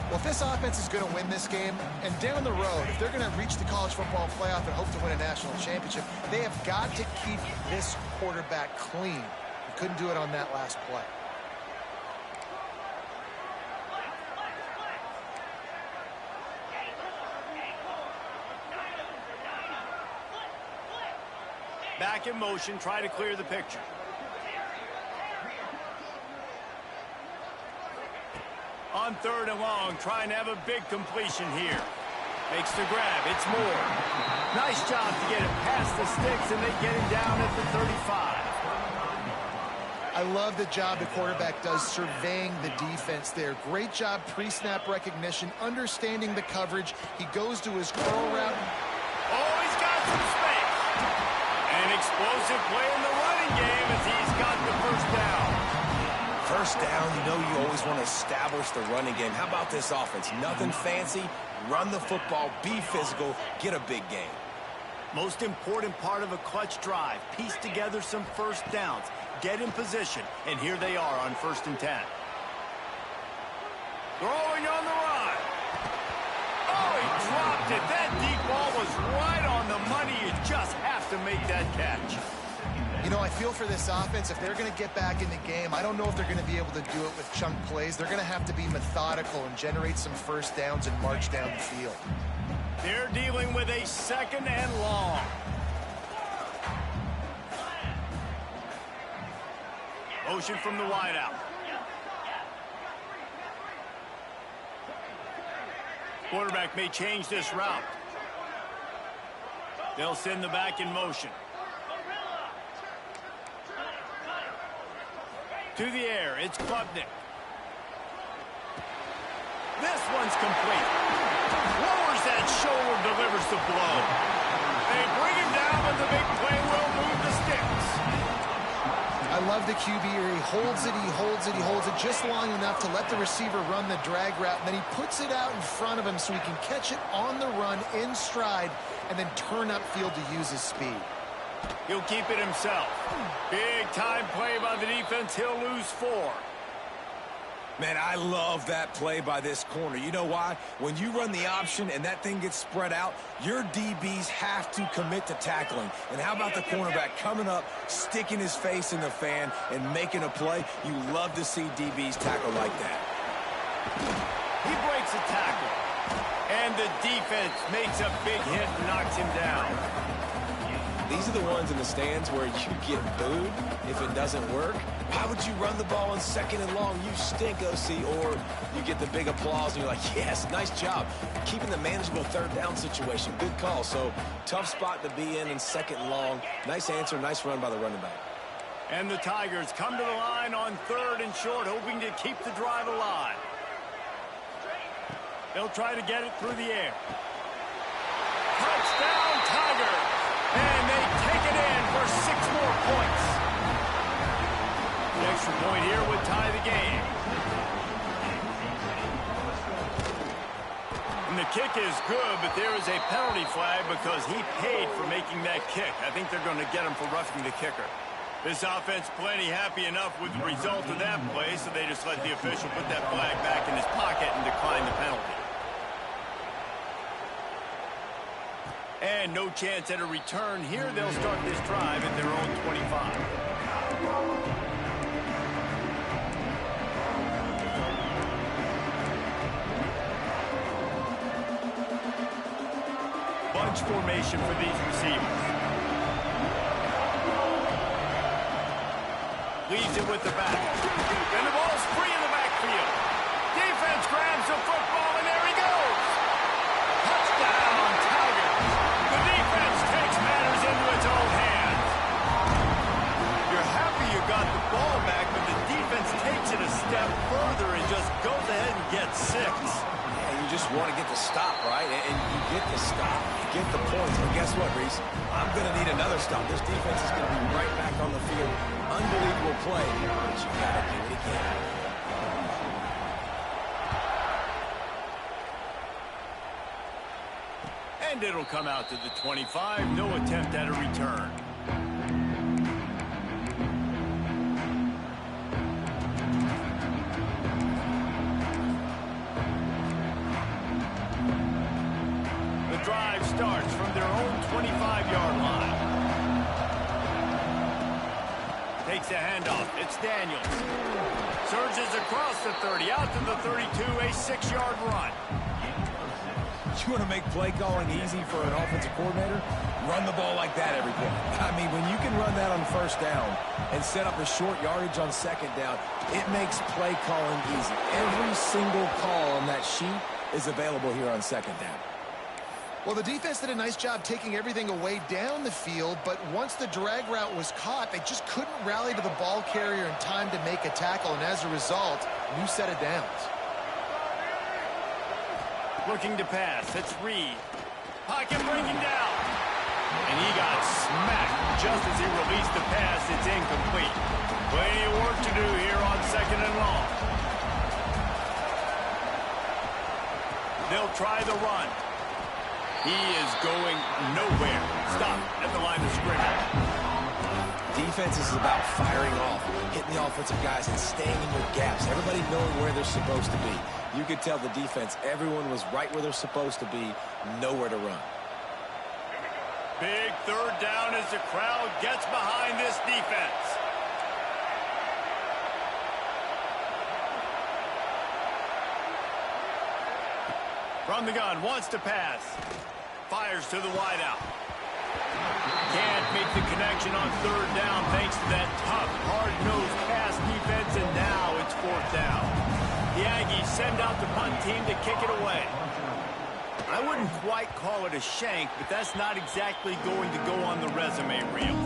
Well, if this offense is going to win this game, and down the road, if they're going to reach the college football playoff and hope to win a national championship, they have got to keep this quarterback clean. Couldn't do it on that last play. Back in motion, try to clear the picture. On 3rd and long, trying to have a big completion here. Makes the grab. It's Moore. Nice job to get it past the sticks, and they get him down at the 35. I love the job the quarterback does surveying the defense there. Great job pre-snap recognition, understanding the coverage. He goes to his curl route. Oh, he's got some space. An explosive play in the running game as he's got the first down. first down, you know you always want to establish the running game. How about this offense? Nothing fancy. Run the football, be physical, get a big gain. Most important part of a clutch drive. Piece together some first downs. Get in position. And here they are on 1st and 10. Throwing on the run. Oh, he dropped it. That deep ball was right on the money. You just have to make that catch. You know, I feel for this offense, if they're going to get back in the game, I don't know if they're going to be able to do it with chunk plays. They're going to have to be methodical and generate some first downs and march down the field. They're dealing with a 2nd and long. Motion from the wideout. Quarterback may change this route. They'll send the back in motion. To the air, it's Klubnik. This one's complete. Lowers that shoulder, delivers the blow. They bring him down, but the big play will move the sticks. I love the QB here. He holds it, he holds it, he holds it just long enough to let the receiver run the drag route, and then he puts it out in front of him so he can catch it on the run in stride and then turn upfield to use his speed. He'll keep it himself. Big time play by the defense. He'll lose 4. Man, I love that play by this corner. You know why? When you run the option and that thing gets spread out, your DBs have to commit to tackling. And how about the cornerback coming up, sticking his face in the fan, and making a play? You love to see DBs tackle like that. He breaks a tackle. And the defense makes a big hit and knocks him down. These are the ones in the stands where you get booed if it doesn't work. Why would you run the ball on 2nd and long? You stink, OC. Or you get the big applause and you're like, yes, nice job. Keeping the manageable 3rd down situation. Good call. So tough spot to be in 2nd and long. Nice answer, nice run by the running back. And the Tigers come to the line on 3rd and short, hoping to keep the drive alive. They'll try to get it through the air. Touchdown, Tigers! And they take it in for 6 more points. The extra point here would tie the game. And the kick is good, but there is a penalty flag because he paid for making that kick. I think they're going to get him for roughing the kicker. This offense plenty happy enough with the result of that play, so they just let the official put that flag back in his pocket and decline the penalty. And no chance at a return here. They'll start this drive at their own 25. Bunch formation for these receivers. Leaves it with the back. And the ball's free in the backfield. Defense grabs the football, and there he goes. Touchdown, Tigers. The defense takes matters into its own hands. You're happy you got the ball back, but the defense takes it a step further and just goes ahead and gets 6. Yeah, you just want to get the stop, right? And you get the stop, you get the points. But guess what, Reese? I'm going to need another stop. This defense is going to be right back on the field. Unbelievable play, but you got to do it again. And it'll come out to the 25. No attempt at a return. The drive starts from their own 25-yard line. Takes a handoff. It's Daniels. Surges across the 30, out to the 32, a 6-yard run. You want to make play calling easy for an offensive coordinator? Run the ball like that every play. I mean, when you can run that on 1st down and set up a short yardage on 2nd down, it makes play calling easy. Every single call on that sheet is available here on 2nd down. Well, the defense did a nice job taking everything away down the field, but once the drag route was caught, they just couldn't rally to the ball carrier in time to make a tackle, and as a result, new set of downs. Looking to pass. It's Reed. Pocket bring him down. And he got smacked just as he released the pass. It's incomplete. Plenty of work to do here on 2nd and long. They'll try the run. He is going nowhere. Stop at the line of scrimmage. Defense is about firing off, hitting the offensive guys and staying in your gaps. Everybody knowing where they're supposed to be. You could tell the defense, everyone was right where they're supposed to be, nowhere to run. Big 3rd down as the crowd gets behind this defense. From the gun, wants to pass. Fires to the wideout. Can't make the connection on 3rd down thanks to that tough, hard-nosed pass defense, and now it's 4th down. The Aggies send out the punt team to kick it away. I wouldn't quite call it a shank, but that's not exactly going to go on the resume reel.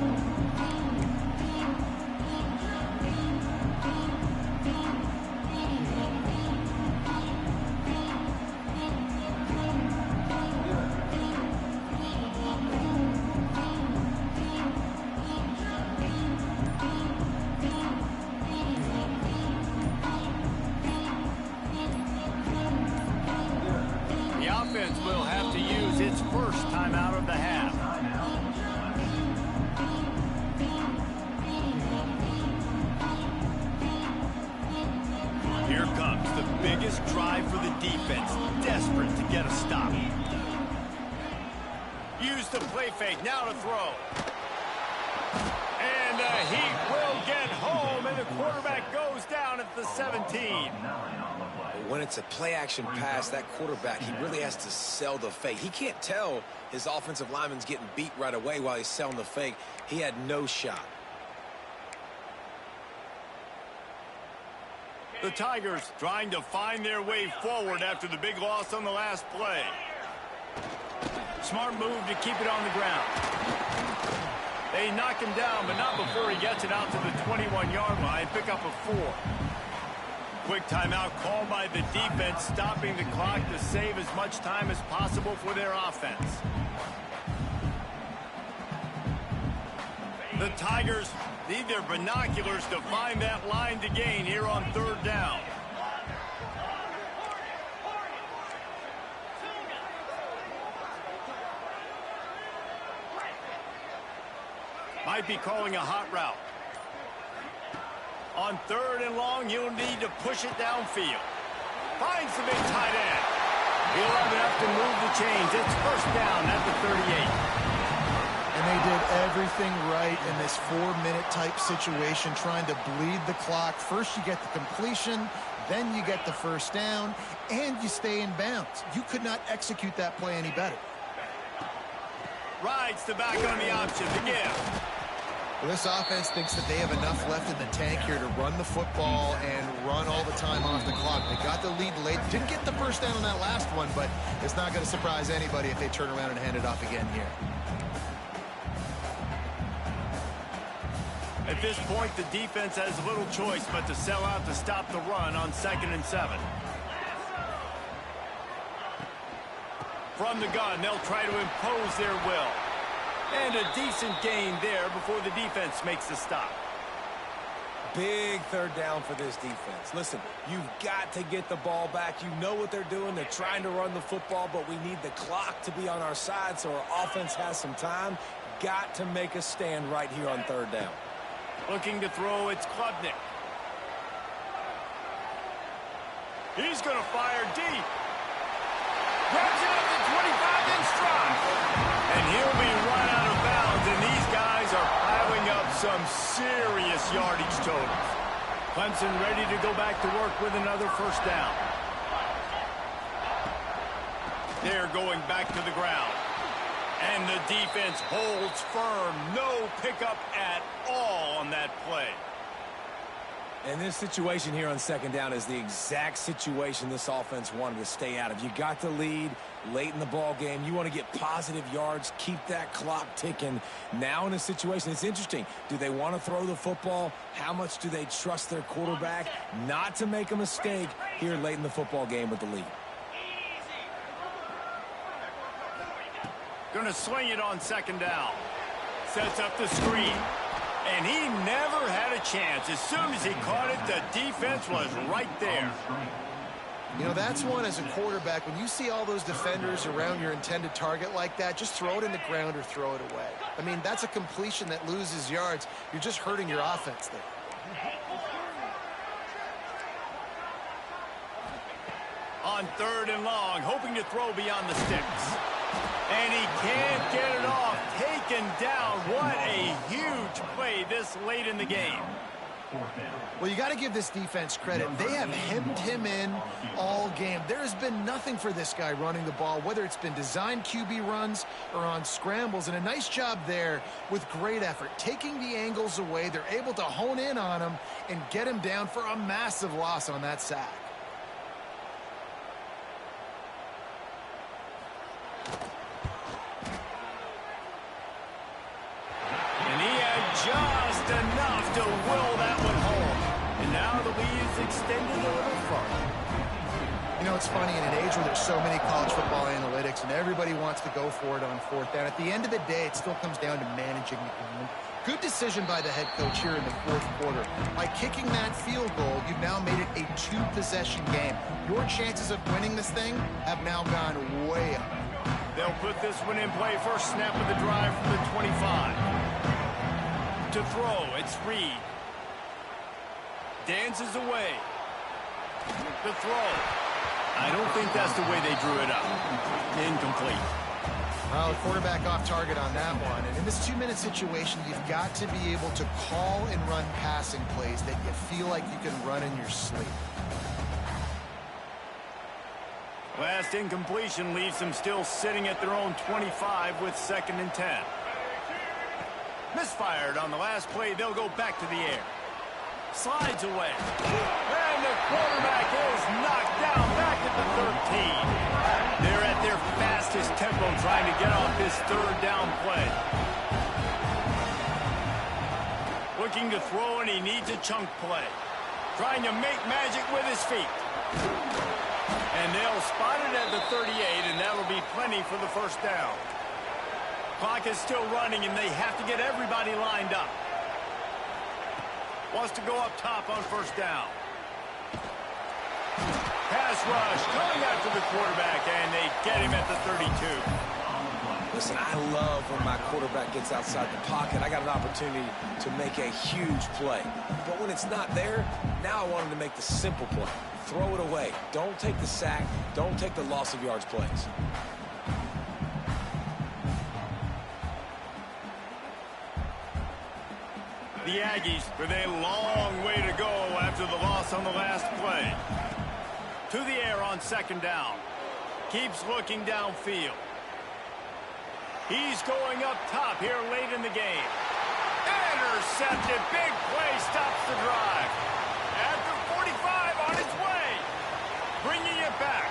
Will have to use its first timeout of the half. Here comes the biggest drive for the defense, desperate to get a stop. Use the play fake, now to throw. And the Heat will get home, and the quarterback goes down at the 17. When it's a play-action pass, that quarterback, he really has to sell the fake. He can't tell his offensive lineman's getting beat right away while he's selling the fake. He had no shot. The Tigers trying to find their way forward after the big loss on the last play. Smart move to keep it on the ground. They knock him down, but not before he gets it out to the 21-yard line. Pick up a 4. Quick timeout called by the defense, stopping the clock to save as much time as possible for their offense. The Tigers need their binoculars to find that line to gain here on 3rd down. Might be calling a hot route. On 3rd and long, you'll need to push it downfield. Finds the big tight end. He'll have enough to move the chains. It's 1st down at the 38. And they did everything right in this 4-minute type situation, trying to bleed the clock. First you get the completion, then you get the 1st down, and you stay in bounds. You could not execute that play any better. Rides the back on the option to give. Well, this offense thinks that they have enough left in the tank here to run the football and run all the time off the clock. They got the lead late. Didn't get the 1st down on that last one, but it's not going to surprise anybody if they turn around and hand it off again here. At this point, the defense has little choice but to sell out to stop the run on 2nd and 7. From the gun, they'll try to impose their will. And a decent gain there before the defense makes the stop. Big 3rd down for this defense. Listen, you've got to get the ball back. You know what they're doing. They're trying to run the football, but we need the clock to be on our side so our offense has some time. Got to make a stand right here on 3rd down. Looking to throw, it's Klubnik. He's going to fire deep. Grabs it at the 25 in stride. And he'll be run out of bounds, and these guys are piling up some serious yardage totals. Clemson ready to go back to work with another 1st down. They're going back to the ground. And the defense holds firm. No pickup at all on that play. And this situation here on 2nd down is the exact situation this offense wanted to stay out of. You got the lead late in the ball game. You want to get positive yards, keep that clock ticking. Now in a situation, it's interesting. Do they want to throw the football? How much do they trust their quarterback not to make a mistake here late in the football game with the lead? Going to sling it on second down. Sets up the screen. And he never had a chance. As soon as he caught it, the defense was right there. You know, that's one as a quarterback. When you see all those defenders around your intended target like that, just throw it in the ground or throw it away. I mean, that's a completion that loses yards. You're just hurting your offense there. On 3rd and long, hoping to throw beyond the sticks. And he can't get it off. Taken down. What a huge play this late in the game. Well, you got to give this defense credit. They have hemmed him in all game. There has been nothing for this guy running the ball, whether it's been designed QB runs or on scrambles. And a nice job there with great effort. Taking the angles away, they're able to hone in on him and get him down for a massive loss on that sack. Just enough to will that one home. And now the lead is extended a little further. You know, it's funny, in an age where there's so many college football analytics and everybody wants to go for it on 4th down, at the end of the day, it still comes down to managing the game. Good decision by the head coach here in the 4th quarter. By kicking that field goal, you've now made it a 2-possession game. Your chances of winning this thing have now gone way up. They'll put this one in play. First snap of the drive from the 25. To throw, it's Reed. Dances away. The throw. I don't think that's the way they drew it up. Incomplete. Well, the quarterback off target on that one. And in this 2-minute situation, you've got to be able to call and run passing plays that you feel like you can run in your sleep. Last incompletion leaves them still sitting at their own 25 with 2nd and 10. Misfired on the last play. They'll go back to the air. Slides away. And the quarterback is knocked down back at the 13. They're at their fastest tempo trying to get off this 3rd down play. Looking to throw, and he needs a chunk play. Trying to make magic with his feet. And they'll spot it at the 38, and that'll be plenty for the 1st down. Clock is still running, and they have to get everybody lined up. Wants to go up top on 1st down. Pass rush coming after the quarterback, and they get him at the 32. Listen, I love when my quarterback gets outside the pocket. I got an opportunity to make a huge play. But when it's not there, now I want him to make the simple play. Throw it away. Don't take the sack. Don't take the loss of yards plays. The Aggies with a long way to go after the loss on the last play. To the air on 2nd down. Keeps looking downfield. He's going up top here late in the game. Intercepted. Big play stops the drive. At the 45 on its way. Bringing it back.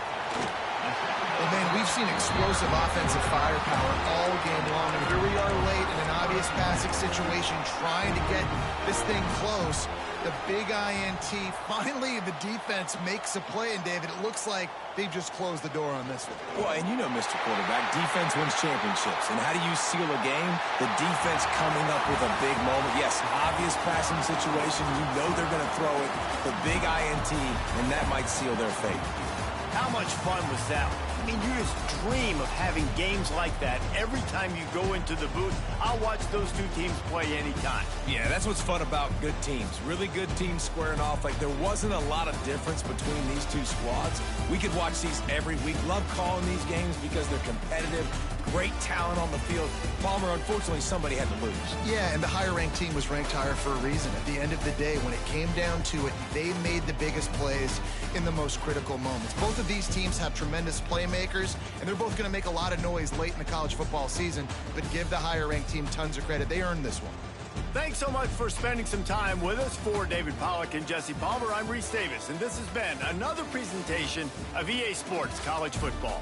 Well, man, we've seen explosive offensive firepower all game long, and here we are late in an obvious passing situation trying to get this thing close. The big INT. Finally, the defense makes a play, and David, it looks like they've just closed the door on this one. Well, and you know, Mr. Quarterback, defense wins championships. And how do you seal a game? The defense coming up with a big moment. Yes, obvious passing situation. You know they're going to throw it. The big INT, and that might seal their fate. How much fun was that? I mean, you just dream of having games like that every time you go into the booth. I'll watch those two teams play anytime. Yeah, that's what's fun about good teams. Really good teams squaring off. Like, there wasn't a lot of difference between these two squads. We could watch these every week. Love calling these games because they're competitive. Great talent on the field. Palmer, unfortunately, somebody had to lose. Yeah, and the higher-ranked team was ranked higher for a reason. At the end of the day, when it came down to it, they made the biggest plays in the most critical moments. Both of these teams have tremendous playmakers, and they're both going to make a lot of noise late in the college football season, but give the higher-ranked team tons of credit. They earned this one. Thanks so much for spending some time with us. For David Pollack and Jesse Palmer, I'm Reese Davis, and this has been another presentation of EA Sports College Football.